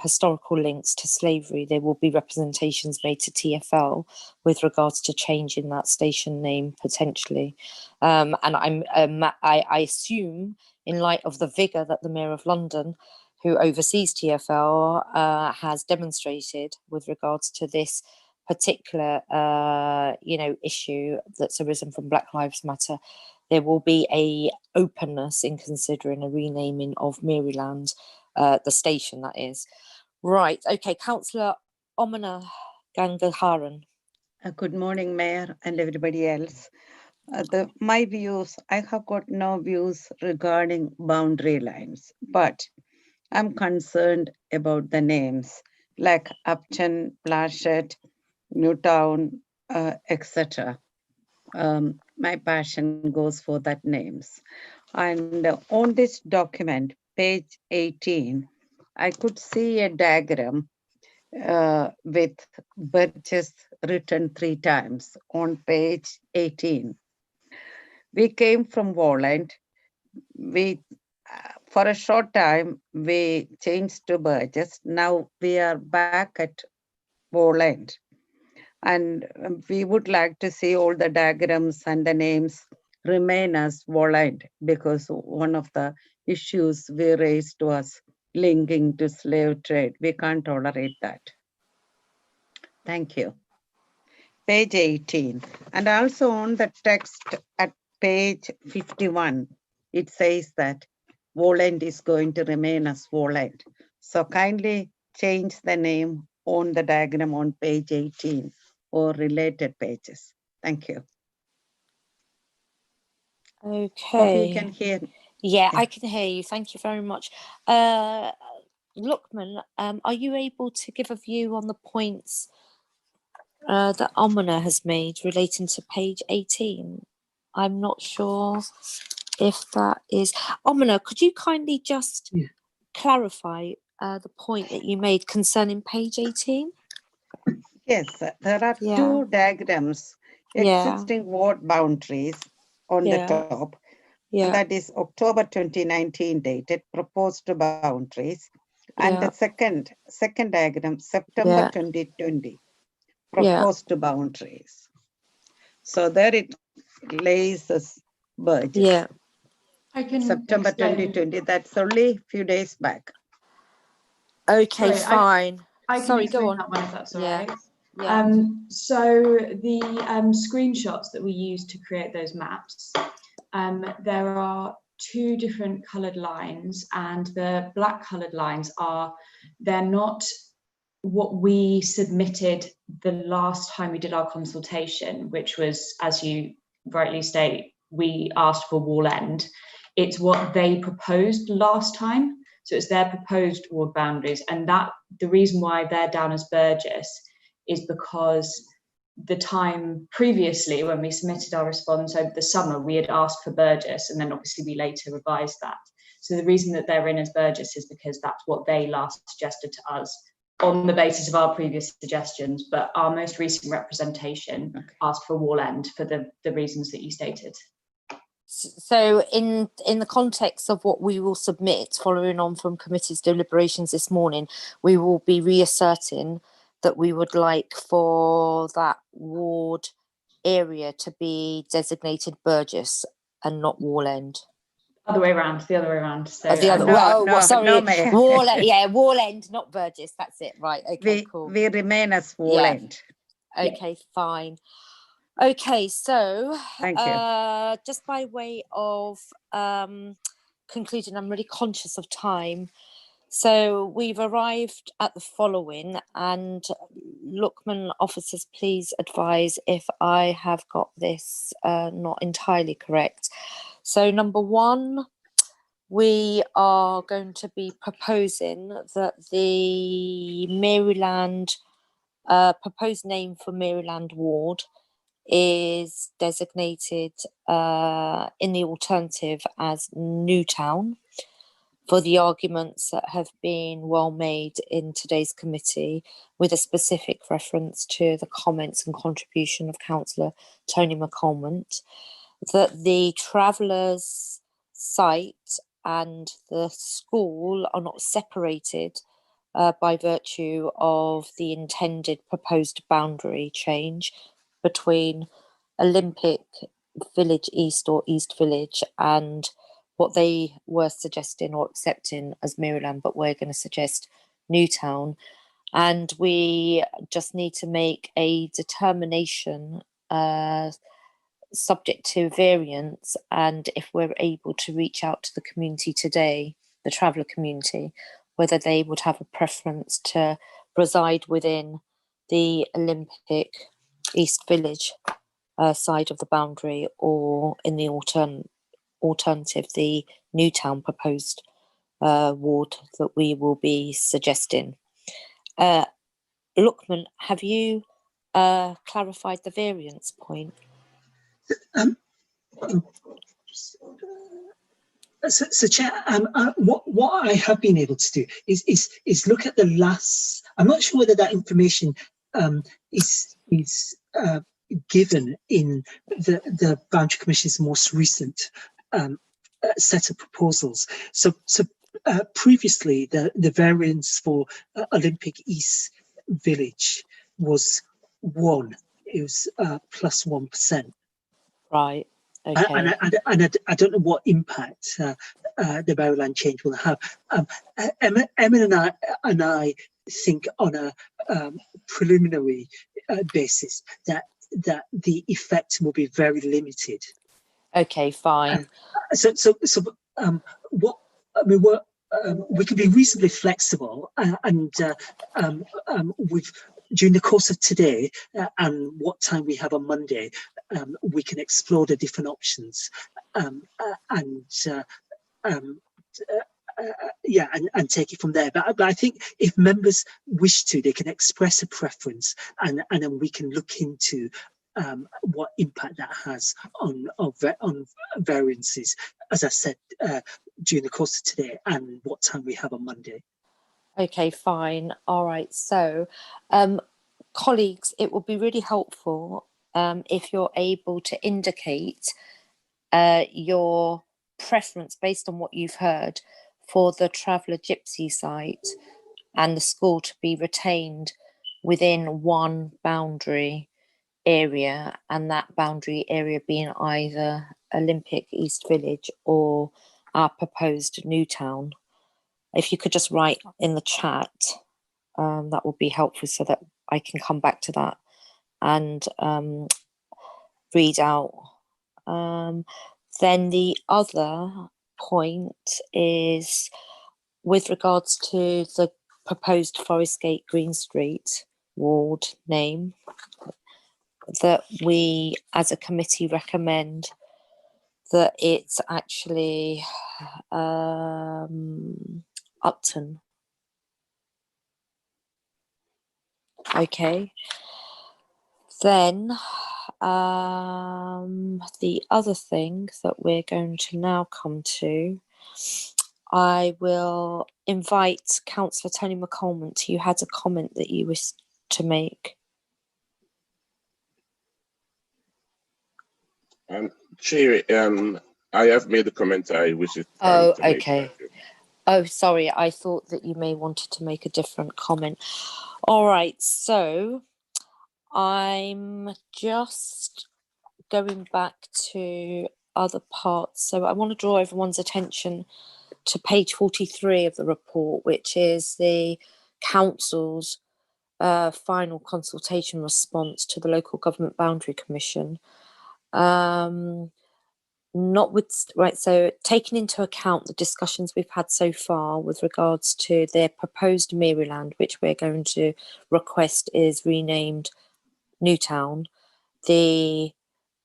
historical links to slavery, there will be representations made to TfL with regards to changing that station name potentially. And I assume, in light of the vigour that the Mayor of London, who oversees TfL, has demonstrated with regards to this, particular, issue that's arisen from Black Lives Matter, there will be a openness in considering a renaming of Maryland, the station that is. Right, okay, Councillor Omana Gangaharan. Good morning, Mayor and everybody else. My views, I have got no views regarding boundary lines, but I'm concerned about the names like Upton, Blanchett, Newtown, etc. My passion goes for that names. And on this document, page 18, I could see a diagram with Burgess written 3 times on page 18. We came from Walland. For a short time, we changed to Burgess. Now we are back at Walland. And we would like to see all the diagrams and the names remain as Walland, because one of the issues we raised was linking to slave trade. We can't tolerate that. Thank you. Page 18. And also on the text at page 51, it says that Walland is going to remain as Walland. So kindly change the name on the diagram on page 18 or related pages. Thank you. Okay. Hope you can hear me. Yeah, I can hear you. Thank you very much. Luqman, are you able to give a view on the points that Omana has made relating to page 18? I'm not sure if that is... Omana, could you kindly just clarify the point that you made concerning page 18? Yes, there are 2 diagrams, existing ward boundaries on the top. And that is October 2019 dated, proposed boundaries. And the second diagram, September 2020, proposed boundaries. So there it lays as Burgess. Yeah. I can September explain. 2020, that's only a few days back. Okay, Sorry, fine. I can Sorry, go on. that one if that's all right. Yeah. So the screenshots that we used to create those maps, there are 2 different coloured lines, and the black coloured lines they're not what we submitted the last time we did our consultation, which was, as you rightly state, we asked for Walland. It's what they proposed last time. So it's their proposed ward boundaries, and that the reason why they're down as Burgess is because the time previously when we submitted our response over the summer, we had asked for Burgess, and then obviously we later revised that. So the reason that they're in as Burgess is because that's what they last suggested to us on the basis of our previous suggestions, but our most recent representation asked for Walland for the reasons that you stated. So in the context of what we will submit following on from committee's deliberations this morning, we will be reasserting that we would like for that ward area to be designated Burgess and not Walland. The other way around. So sorry, Walland, not Burgess. That's it, right? Okay, cool. We remain as Walland. Yeah. Okay, fine. Okay, so thank you. Just by way of concluding, I'm really conscious of time. So we've arrived at the following, and Luqman, officers, please advise if I have got this not entirely correct. So number 1, we are going to be proposing that the Maryland, proposed name for Maryland ward is designated in the alternative as Newtown, for the arguments that have been well made in today's committee, with a specific reference to the comments and contribution of Councillor Tony McColmont, that the Travellers' site and the school are not separated by virtue of the intended proposed boundary change between Olympic Village East or East Village and what they were suggesting or accepting as Maryland, but we're going to suggest Newtown. and we just need to make a determination subject to variance, and if we're able to reach out to the community today, the traveller community, whether they would have a preference to reside within the Olympic East Village side of the boundary, or in the alternative, the Newtown proposed ward that we will be suggesting. Lukman, have you clarified the variance point? So Chair, what I have been able to do is look at the last. I'm not sure whether that information is given in the Boundary Commission's most recent set of proposals. So previously, the variance for Olympic East Village was 1. It was plus 1%. Right. Okay. And I don't know what impact the Maryland change will have. Emma and I think on a preliminary basis that the effect will be very limited. Okay, fine. So what I mean, we can be reasonably flexible, and during the course of today and what time we have on Monday, we can explore the different options, and take it from there. But I think if members wish to, they can express a preference, and then we can look into what impact that has on variances, as I said, during the course of today and what time we have on Monday. Okay, fine. All right. So, colleagues, it would be really helpful if you're able to indicate your preference based on what you've heard for the Traveller Gypsy site and the school to be retained within one boundary area, and that boundary area being either Olympic East Village or our proposed Newtown. If you could just write in the chat, that would be helpful so that I can come back to that and read out. Then the other point is with regards to the proposed Forest Gate Green Street ward name, that we as a committee recommend that it's actually Upton. Okay. Then the other thing that we're going to now come to, I will invite Councillor Tony McColmont. You had a comment that you wish to make. Chair, I have made a comment I wish to okay. make. Oh, sorry. I thought that you may wanted to make a different comment. All right. So I'm just going back to other parts. So I want to draw everyone's attention to page 43 of the report, which is the council's final consultation response to the Local Government Boundary Commission. So taking into account the discussions we've had so far with regards to their proposed Maryland, which we're going to request is renamed Newtown, the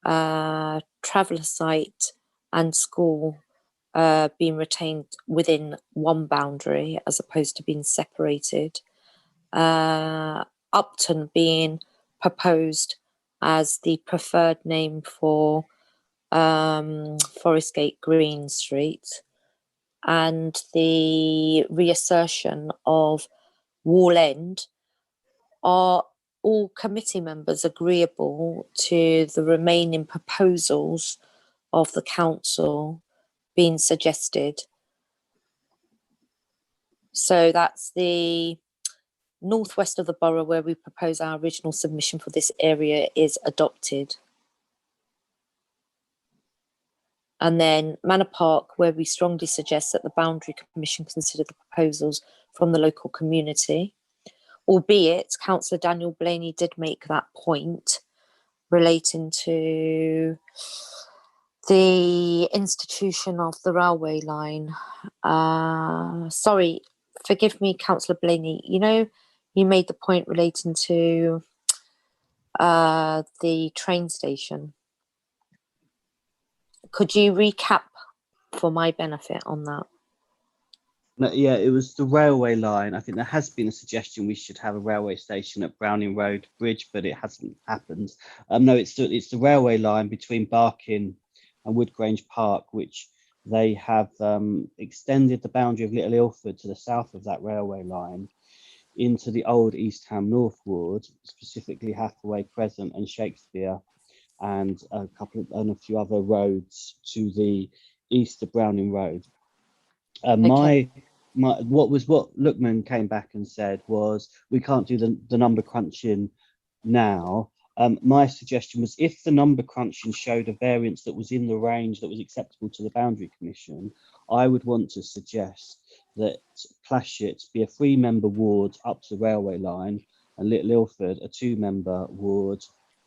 traveller site and school being retained within one boundary as opposed to being separated, Upton being proposed as the preferred name for Forest Gate Green Street, and the reassertion of Wall End. Are all committee members agreeable to the remaining proposals of the council being suggested? So that's the northwest of the borough where we propose our original submission for this area is adopted. And then Manor Park, where we strongly suggest that the Boundary Commission consider the proposals from the local community. albeit Councillor Daniel Blaney did make that point relating to the institution of the railway line. Sorry, forgive me, Councillor Blaney. You know, you made the point relating to the train station. Could you recap for my benefit on that? No, yeah, it was the railway line. I think there has been a suggestion we should have a railway station at Browning Road Bridge, but it hasn't happened. No, it's the railway line between Barking and Woodgrange Park, which they have extended the boundary of Little Ilford to the south of that railway line into the old East Ham North ward, specifically Hathaway Crescent and Shakespeare, and a few other roads to the east of Browning Road. Okay. What Lookman came back and said was we can't do the number crunching now. My suggestion was if the number crunching showed a variance that was in the range that was acceptable to the Boundary Commission, I would want to suggest that Plashet be a 3-member ward up to the railway line and Little Ilford a 2-member ward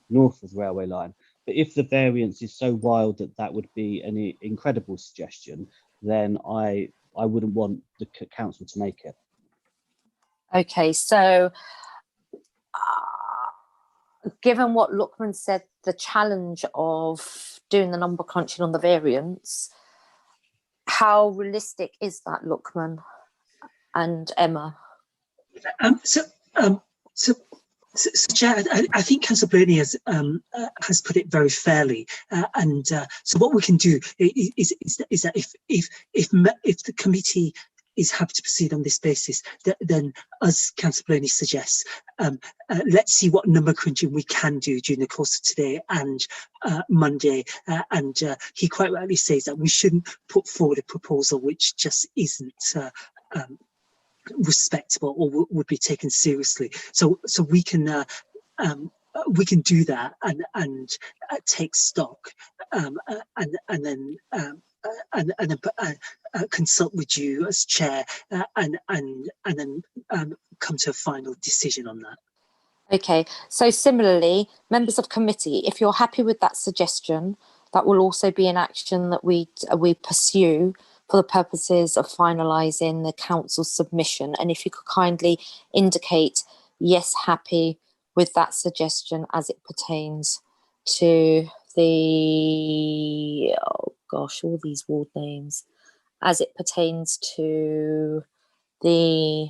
north of the railway line. But if the variance is so wild that that would be an incredible suggestion, then I wouldn't want the council to make it. Okay, so given what Lookman said, the challenge of doing the number crunching on the variance, how realistic is that, Lookman and Emma? Chair, I think Councillor Blaney has put it very fairly, so what we can do is that if the committee is happy to proceed on this basis, then as Councillor Blaney suggests, let's see what number crunching we can do during the course of today and Monday. He quite rightly says that we shouldn't put forward a proposal which just isn't respectable or would be taken seriously. So we can do that and take stock and then consult with you as chair and then come to a final decision on that. Okay, so similarly, members of committee, if you're happy with that suggestion, that will also be an action that we pursue for the purposes of finalising the council's submission. And if you could kindly indicate, yes, happy with that suggestion as it pertains to the, oh gosh, all these ward names, as it pertains to the,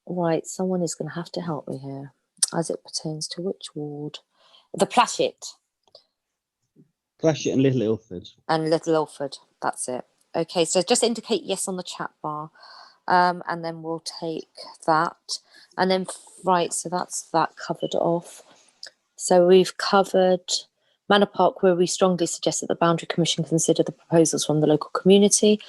right, someone is going to have to help me here, as it pertains to which ward? The Plashet. Plashet and Little Ilford. And Little Ilford, that's it. Okay, so just indicate yes on the chat bar, and then we'll take that. And then, right, so that's that covered off. So we've covered Manor Park, where we strongly suggest that the Boundary Commission consider the proposals from the local community.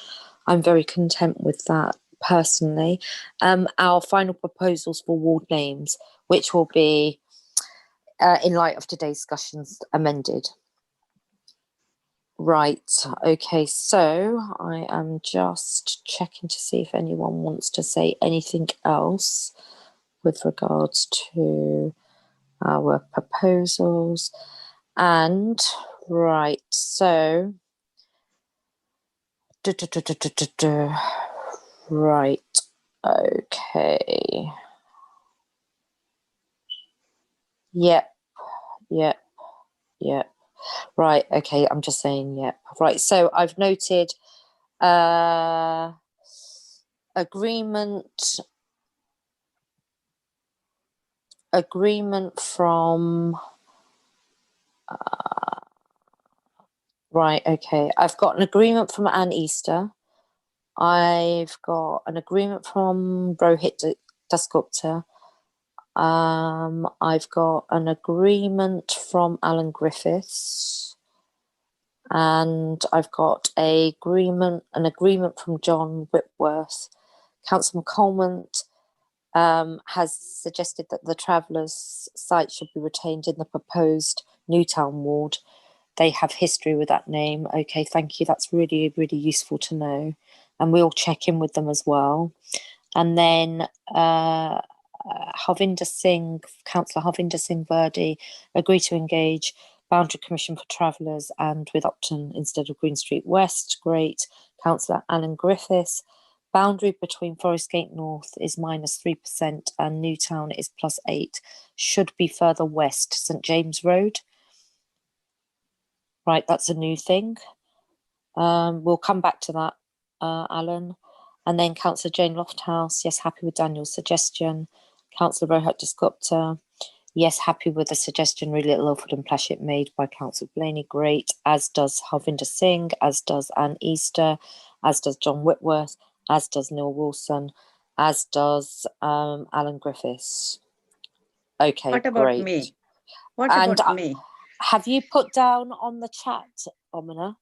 I'm very content with that personally. Our final proposals for ward names, which will be, in light of today's discussions, amended. Right, okay, so I am just checking to see if anyone wants to say anything else with regards to our proposals. And right, so right, okay. Yep. Right, okay, I'm just saying, yeah. Right, so I've noted agreement from, right, okay. I've got an agreement from Anne Easter. I've got an agreement from Rohit Dasgupta. I've got an agreement from Alan Griffiths, and I've got an agreement from John Whitworth. Councillor McColmont has suggested that the Travellers site should be retained in the proposed Newtown ward. They have history with that name. Okay, thank you. That's really, really useful to know. And we'll check in with them as well. And then Harvinder Singh, Councillor Harvinder Singh Verdi, agree to engage Boundary Commission for Travellers and with Upton instead of Green Street West. Great. Councillor Alan Griffiths, boundary between Forest Gate North is -3% and Newtown is +8. Should be further west, St James Road. Right, that's a new thing. We'll come back to that, Alan. And then Councillor Jane Lofthouse, yes, happy with Daniel's suggestion. Councillor Rohat Dasgupta, yes, happy with the suggestion really Little Ilford and Plashett made by Councillor Blaney, great, as does Harvinder Singh, as does Anne Easter, as does John Whitworth, as does Neil Wilson, as does Alan Griffiths. Okay, What about great. me? What And about me? have you put down on the chat, Omina,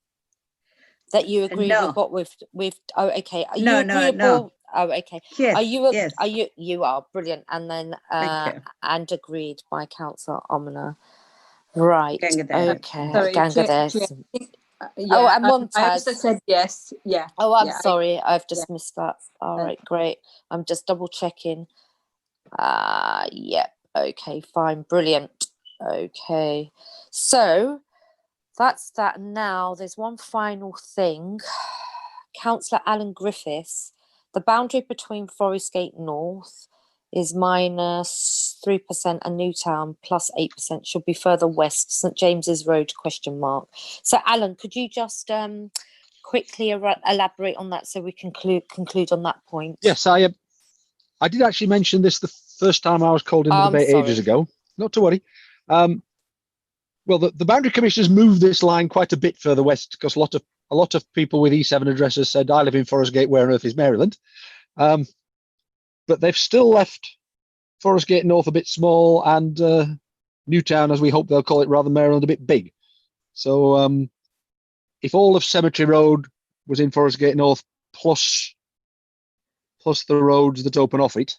that you agree No. with what we've oh, okay. Are No, you no, agreeable? no. Oh, okay. Yes, Are you yes. you are brilliant. And then Thank you. and agreed by Councillor Omina. Right. Gangadhar. Okay. Sorry, Gangadhar. yeah, Oh, and I also Mumtaz. said yes. Yeah. Oh, I'm yeah, sorry. I've just missed that. All right, great. I'm just double checking. Yep. Okay, fine. Brilliant. Okay. So that's that. Now there's one final thing. Councillor Alan Griffiths, the boundary between Forest Gate North is -3% and Newtown +8%, should be further west, St James's Road, ? So Alan, could you just quickly elaborate on that so we can conclude on that point? Yes, I did actually mention this the first time I was called in the debate ages ago. Not to worry. Well, the Boundary Commission has moved this line quite a bit further west because a lot of people with E7 addresses said, I live in Forest Gate, where on earth is Maryland? But they've still left Forest Gate North a bit small and Newtown, as we hope they'll call it, rather Maryland, a bit big. So if all of Cemetery Road was in Forest Gate North plus the roads that open off it,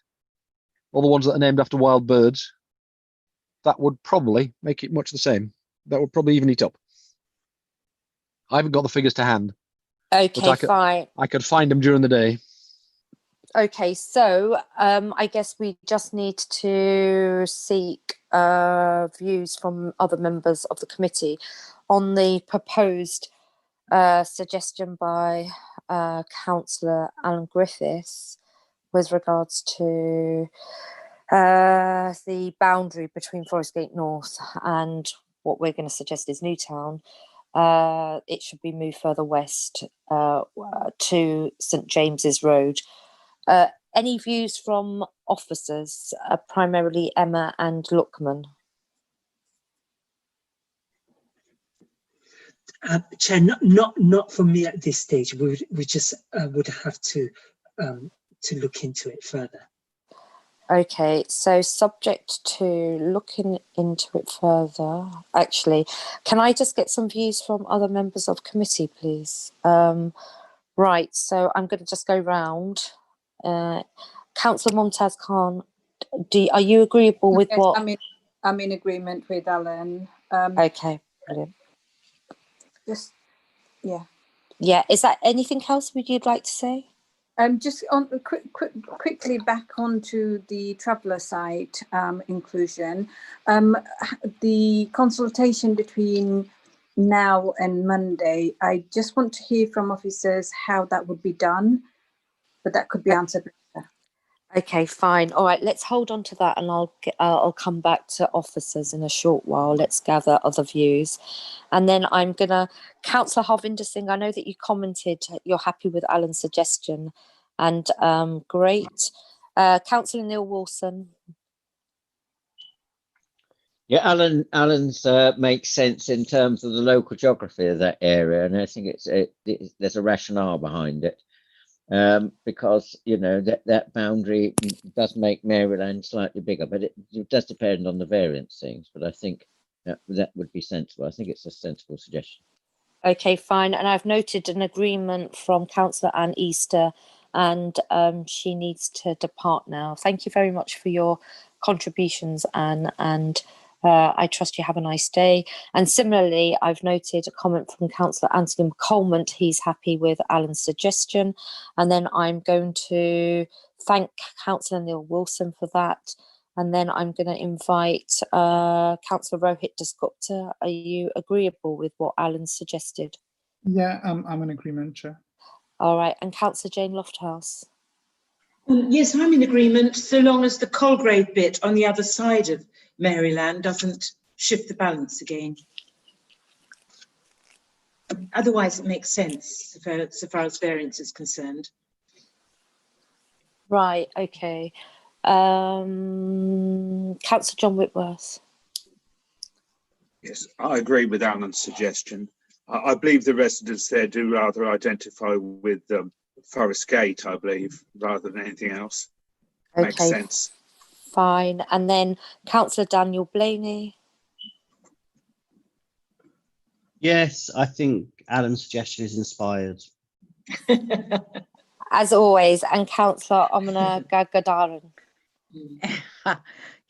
all the ones that are named after wild birds, that would probably make it much the same. That would probably even it up. I haven't got the figures to hand. Okay, fine. I could find them during the day. Okay, so I guess we just need to seek views from other members of the committee on the proposed suggestion by Councillor Alan Griffiths with regards to the boundary between Forest Gate North and what we're going to suggest is Newtown. It should be moved further west to St James's Road. Any views from officers, primarily Emma and Lookman? Chair, not from me at this stage. We just would have to look into it further. Okay, so subject to looking into it further. Actually, can I just get some views from other members of committee, please? Right, so I'm going to just go round. Councillor Mumtaz Khan, are you agreeable with yes, what? I'm in agreement with Alan. Okay, brilliant. Just yeah. Yeah, is that anything else would you like to say? Just on quickly back onto the traveller side inclusion. The consultation between now and Monday, I just want to hear from officers how that would be done, but that could be answered later. Okay, fine. All right, let's hold on to that, and I'll come back to officers in a short while. Let's gather other views, and then I'm gonna Councillor Harvinder Singh. I know that you commented you're happy with Alan's suggestion, and great. Councillor Neil Wilson. Yeah, Alan's makes sense in terms of the local geography of that area, and I think there's a rationale behind it. Because you know that boundary does make Maryland slightly bigger, but it does depend on the variance things. But I think that would be sensible. I think it's a sensible suggestion. Okay, fine. And I've noted an agreement from Councillor Anne Easter, and she needs to depart now. Thank you very much for your contributions, Anne, and I trust you have a nice day. And similarly, I've noted a comment from Councillor Anthony McColmont. He's happy with Alan's suggestion. And then I'm going to thank Councillor Neil Wilson for that. And then I'm going to invite Councillor Rohit Dasgupta. Are you agreeable with what Alan suggested? Yeah, I'm in agreement, Chair. All right. And Councillor Jane Lofthouse? Yes, I'm in agreement, so long as the Colgrave bit on the other side of Maryland doesn't shift the balance again. Otherwise, it makes sense so far as variance is concerned. Right, okay. Councillor John Whitworth. Yes, I agree with Alan's suggestion. I believe the residents there do rather identify with Forest Gate, I believe, rather than anything else. Okay, makes sense. Fine. And then Councillor Daniel Blaney. Yes, I think Alan's suggestion is inspired. As always, and Councillor Omana Gagadaran.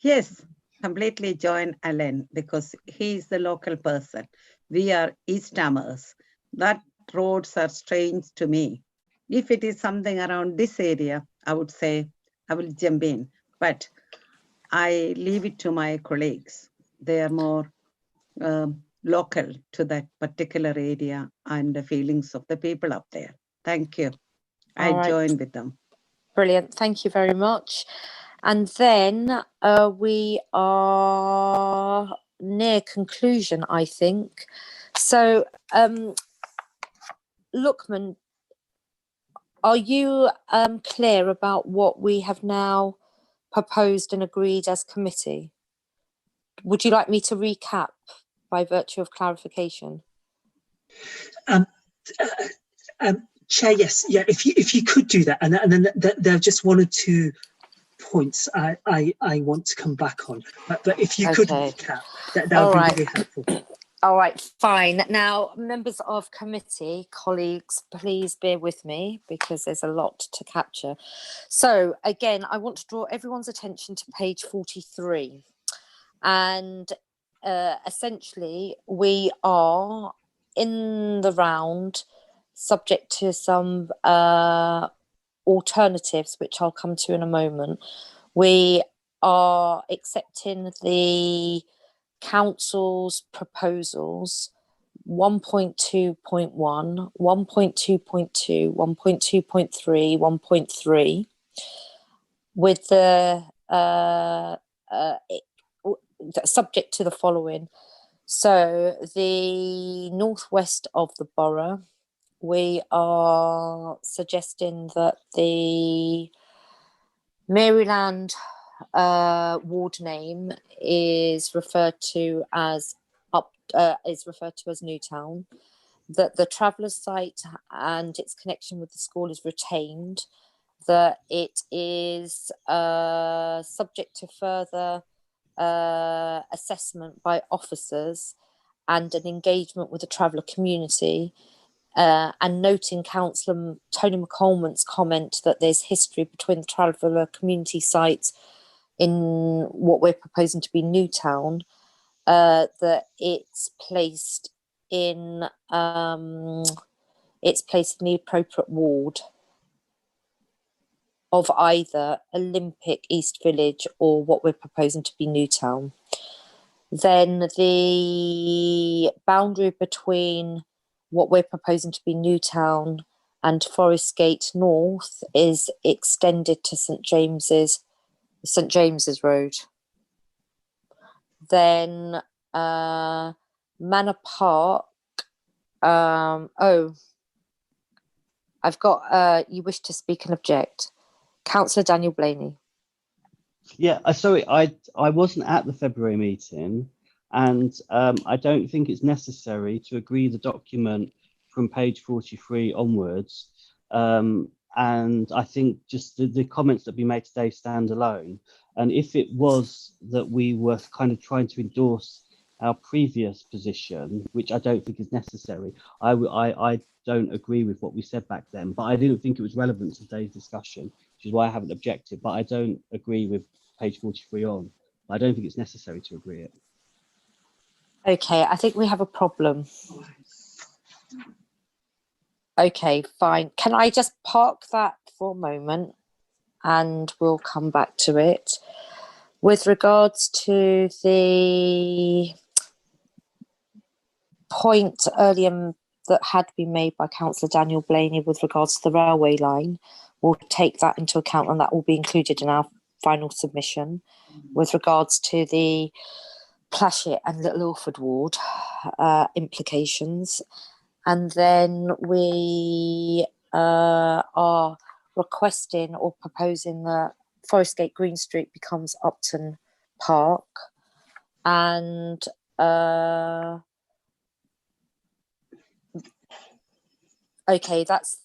Yes, completely join Alan because he's the local person. We are East-Hammers. That roads are strange to me. If it is something around this area, I would say I will jump in, but I leave it to my colleagues. They are more local to that particular area and the feelings of the people up there. Thank you. I join with them. Brilliant. Thank you very much. And then we are near conclusion, I think. So, Lookman, are you clear about what we have now proposed and agreed as committee? Would you like me to recap by virtue of clarification? Chair, yes, yeah. If you could do that, and then there are just one or two points I want to come back on, but if you could recap, that would be really helpful. All right, fine. Now, members of committee, colleagues, please bear with me because there's a lot to capture. So again, I want to draw everyone's attention to page 43. And essentially, we are in the round, subject to some alternatives, which I'll come to in a moment. We are accepting the council's proposals 1.2.1, 1.2.2, 1.2.3, 1.3 with the subject to the following. So the northwest of the borough, we are suggesting that the Maryland ward name is referred to as Newtown, that the traveller's site and its connection with the school is retained, that it is subject to further assessment by officers and an engagement with the traveller community, and noting Councillor Tony McColmont's comment that there's history between the traveller community sites in what we're proposing to be Newtown, that it's placed in the appropriate ward of either Olympic, East Village, or what we're proposing to be Newtown. Then the boundary between what we're proposing to be Newtown and Forest Gate North is extended to St James's Road. Then Manor Park. I've got you wish to speak and object. Councillor Daniel Blaney. Yeah, sorry, I wasn't at the February meeting, and I don't think it's necessary to agree the document from page 43 onwards. And I think just the comments that we made today stand alone. And if it was that we were kind of trying to endorse our previous position, which I don't think is necessary, I don't agree with what we said back then, but I didn't think it was relevant to today's discussion, which is why I haven't objected. But I don't agree with page 43 on. I don't think it's necessary to agree it. Okay, I think we have a problem. Okay, fine. Can I just park that for a moment and we'll come back to it? With regards to the point earlier that had been made by Councillor Daniel Blaney with regards to the railway line, we'll take that into account and that will be included in our final submission. With regards to the Plashet and Little Ilford ward implications. And then we are requesting or proposing that Forest Gate Green Street becomes Upton Park. And okay, that's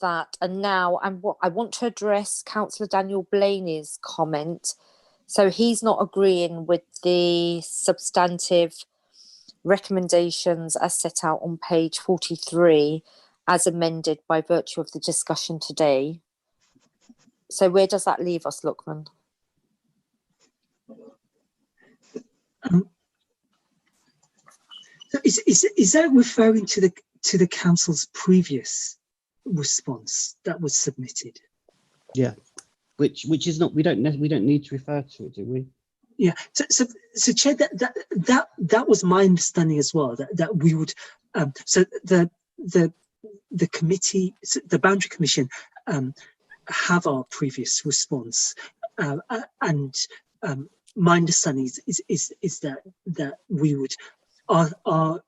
that. And now I want to address Councillor Daniel Blaney's comment. So he's not agreeing with the substantive recommendations as set out on page 43 as amended by virtue of the discussion today. So where does that leave us, Lukman? Is that referring to the council's previous response that was submitted? Yeah, which is not, we don't need to refer to it, do we? Yeah, so Chair, that was my understanding as well, that we would so the committee, the Boundary Commission have our previous response, and my understanding is that we would our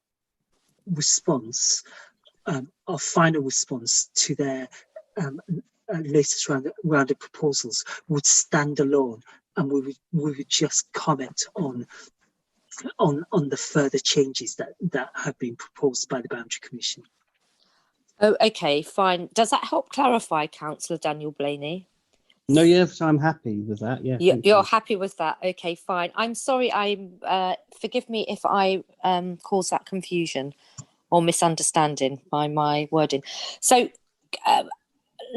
response, our final response to their latest round of proposals would stand alone, and we would just comment on the further changes that have been proposed by the Boundary Commission. Oh, okay, fine. Does that help clarify, Councillor Daniel Blaney? No, yes, I'm happy with that. Yeah, You're happy with that? Okay, fine. I'm sorry. Forgive me if I caused that confusion or misunderstanding by my wording. So,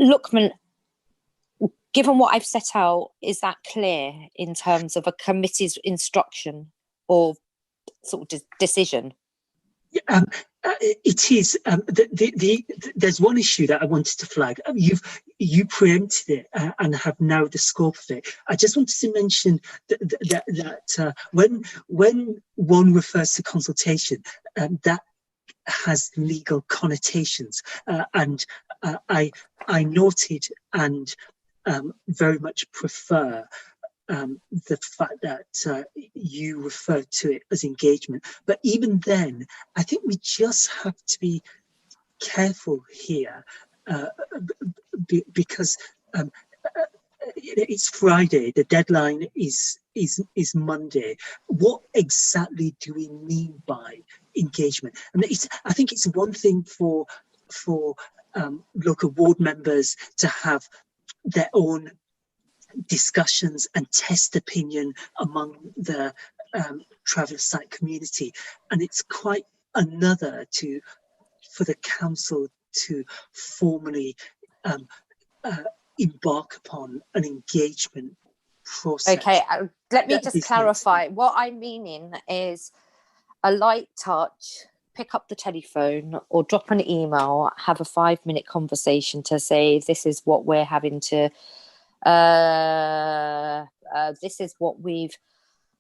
Lukman, given what I've set out, is that clear in terms of a committee's instruction or sort of decision? It is. There's one issue that I wanted to flag. You preempted it and have narrowed the scope of it. I just wanted to mention that when one refers to consultation, that has legal connotations, and I noted and very much prefer the fact that you refer to it as engagement. But even then, I think we just have to be careful here, because it's Friday, the deadline is Monday. What exactly do we mean by engagement? And I think it's one thing for local ward members to have their own discussions and test opinion among the traveller site community, and it's quite another for the council to formally embark upon an engagement process. Okay, let me just clarify. What I'm meaning is a light touch, pick up the telephone or drop an email, have a 5-minute conversation to say, this is what we're having to this is what we've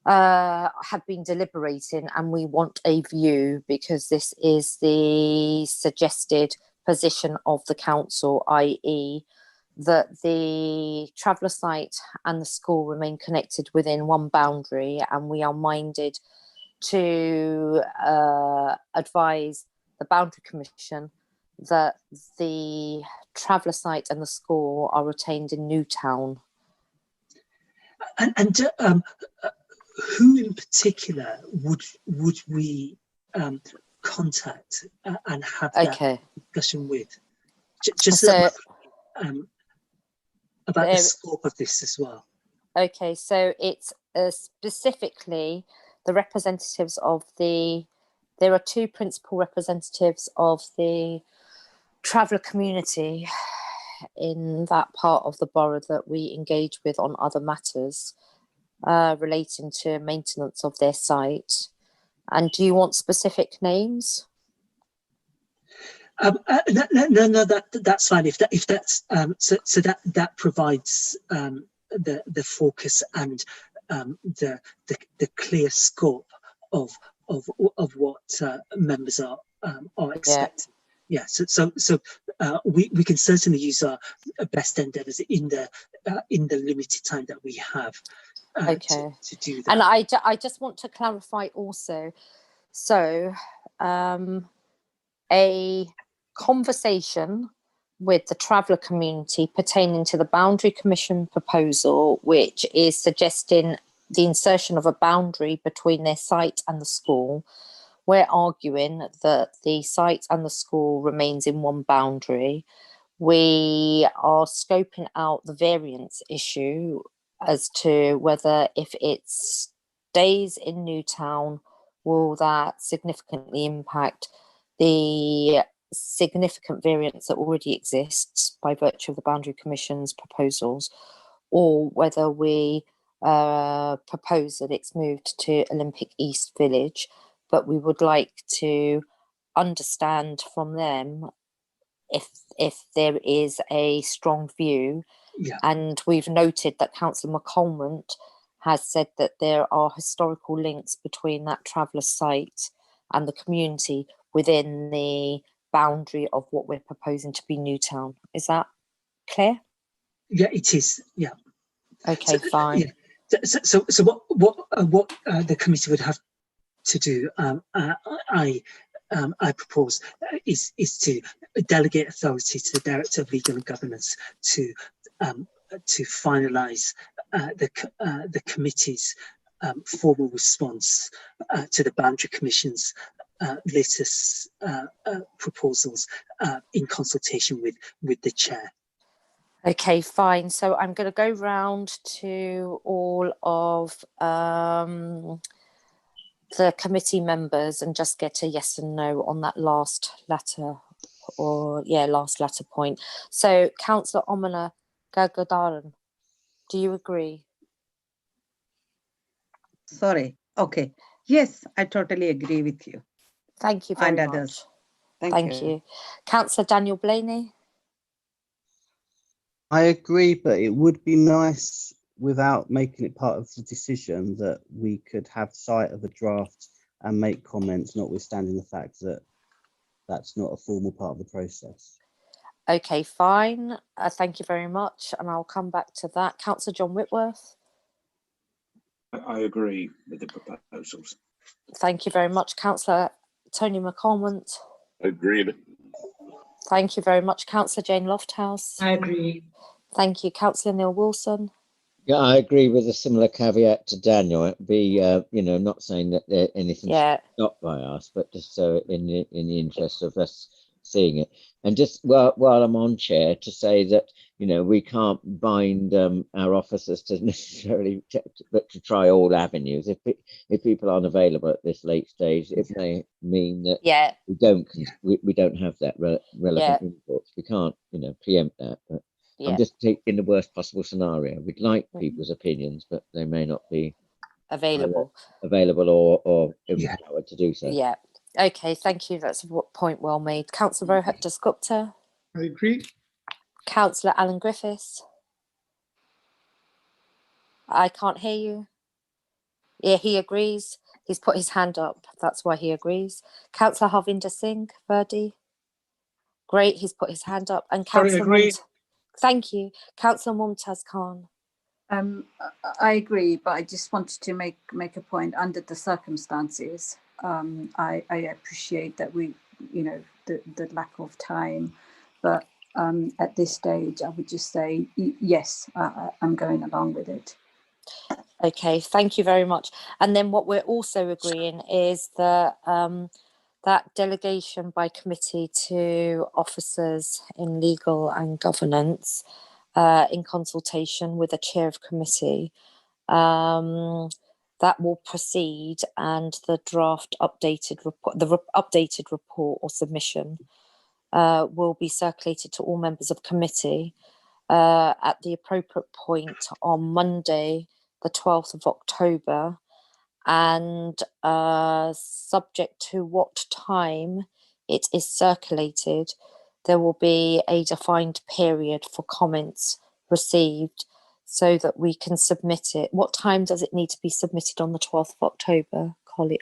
have been deliberating, and we want a view because this is the suggested position of the council, i.e. that the traveller site and the school remain connected within one boundary, and we are minded to advise the Boundary Commission that the traveller site and the school are retained in Newtown. And who in particular would we contact and have that discussion with? Just so, about the scope of this as well. Okay, so it's specifically the representatives of there are two principal representatives of the traveller community in that part of the borough that we engage with on other matters relating to maintenance of their site. And do you want specific names? No, that's fine. If that's so that provides the focus and the clear scope of what members are expecting. Yeah. So we can certainly use our best endeavours in the limited time that we have. Okay. To do that. And I just want to clarify also. So a conversation with the traveller community pertaining to the Boundary Commission proposal, which is suggesting the insertion of a boundary between their site and the school. We're arguing that the site and the school remains in one boundary. We are scoping out the variance issue as to whether if it stays in Newtown, will that significantly impact the significant variance that already exists by virtue of the Boundary Commission's proposals, or whether we propose that it's moved to Olympic East Village. But we would like to understand from them if there is a strong view. Yeah. And we've noted that Councillor McColmont has said that there are historical links between that traveller site and the community within the boundary of what we're proposing to be Newtown. Is that clear? Yeah, it is. Yeah. Okay, fine. Yeah. So what the committee would have to do, I propose, is to delegate authority to the Director of Legal and Governance to finalise the committee's formal response to the Boundary Commission's latest proposals in consultation with the chair. Okay, fine. So I'm going to go round to all of the committee members and just get a yes and no on that last letter, last letter point. So, Councillor Omana Gagadaran, do you agree? Sorry. Okay. Yes, I totally agree with you. Thank you very and much. Others. Thank you. Councillor Daniel Blaney. I agree, but it would be nice, without making it part of the decision, that we could have sight of a draft and make comments, notwithstanding the fact that that's not a formal part of the process. Okay, fine. Thank you very much. And I'll come back to that. Councillor John Whitworth. I agree with the proposals. Thank you very much. Councillor Tony McCormont. Agreed. Thank you very much. Councillor Jane Lofthouse. I agree. Thank you. Councillor Neil Wilson. Yeah, I agree with a similar caveat to Daniel. It'd be, not saying that anything's stopped by us, but just so in the interest of us seeing it. And just while I'm on chair, to say that, we can't bind our officers to necessarily, but to try all avenues. If people aren't available at this late stage, if they mean that we don't have that relevant input, we can't, preempt that. But I'm just taking the worst possible scenario. We'd like people's opinions, but they may not be available or empowered to do so. Yeah. Okay, thank you. That's a point well made. Councillor Rohit Dasgupta. I agree. Councillor Alan Griffiths. I can't hear you. Yeah, he agrees. He's put his hand up. That's why he agrees. Councillor Harvinder Singh, Verdi. Great, he's put his hand up. And Councillor thank you. Councillor Mumtaz Khan. I agree, but I just wanted to make a point. Under the circumstances, I appreciate that we, the lack of time, but at this stage, I would just say yes, I'm going along with it. Okay, thank you very much. And then what we're also agreeing is that that delegation by committee to officers in legal and governance, in consultation with the chair of committee, that will proceed, and the draft updated report, updated report or submission, will be circulated to all members of committee at the appropriate point on Monday, the 12th of October. and subject to what time it is circulated, there will be a defined period for comments received so that we can submit it. What time does it need to be submitted on the 12th of October,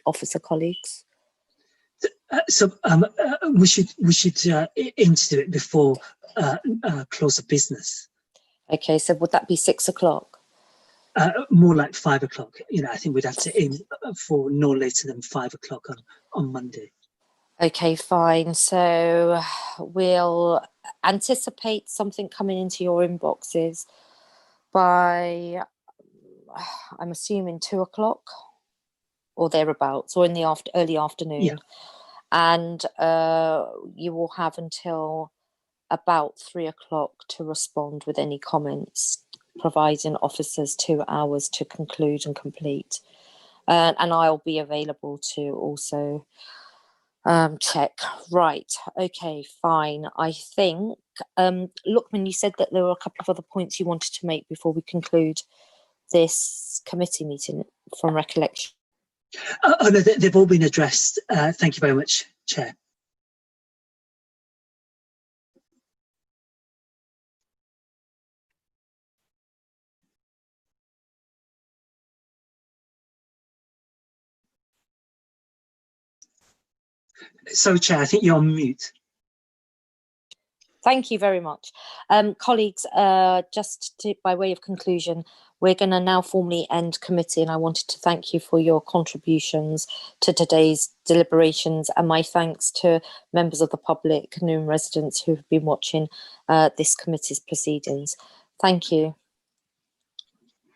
officer colleagues? We should aim to do it before close of business. Okay, so would that be 6 o'clock? More like 5 o'clock. I think we'd have to aim for no later than 5 o'clock on Monday. Okay, fine. So we'll anticipate something coming into your inboxes by, I'm assuming 2 o'clock or thereabouts, or in the early afternoon. Yeah. And you will have until about 3 o'clock to respond with any comments, providing officers 2 hours to conclude and complete. And I'll be available to also check. Right, okay, fine. I think, Lookman, you said that there were a couple of other points you wanted to make before we conclude this committee meeting from recollection. Oh no, they've all been addressed. Thank you very much, Chair. So, Chair, I think you're on mute. Thank you very much. Colleagues, by way of conclusion, we're going to now formally end committee, and I wanted to thank you for your contributions to today's deliberations, and my thanks to members of the public, Newham residents who have been watching this committee's proceedings. Thank you.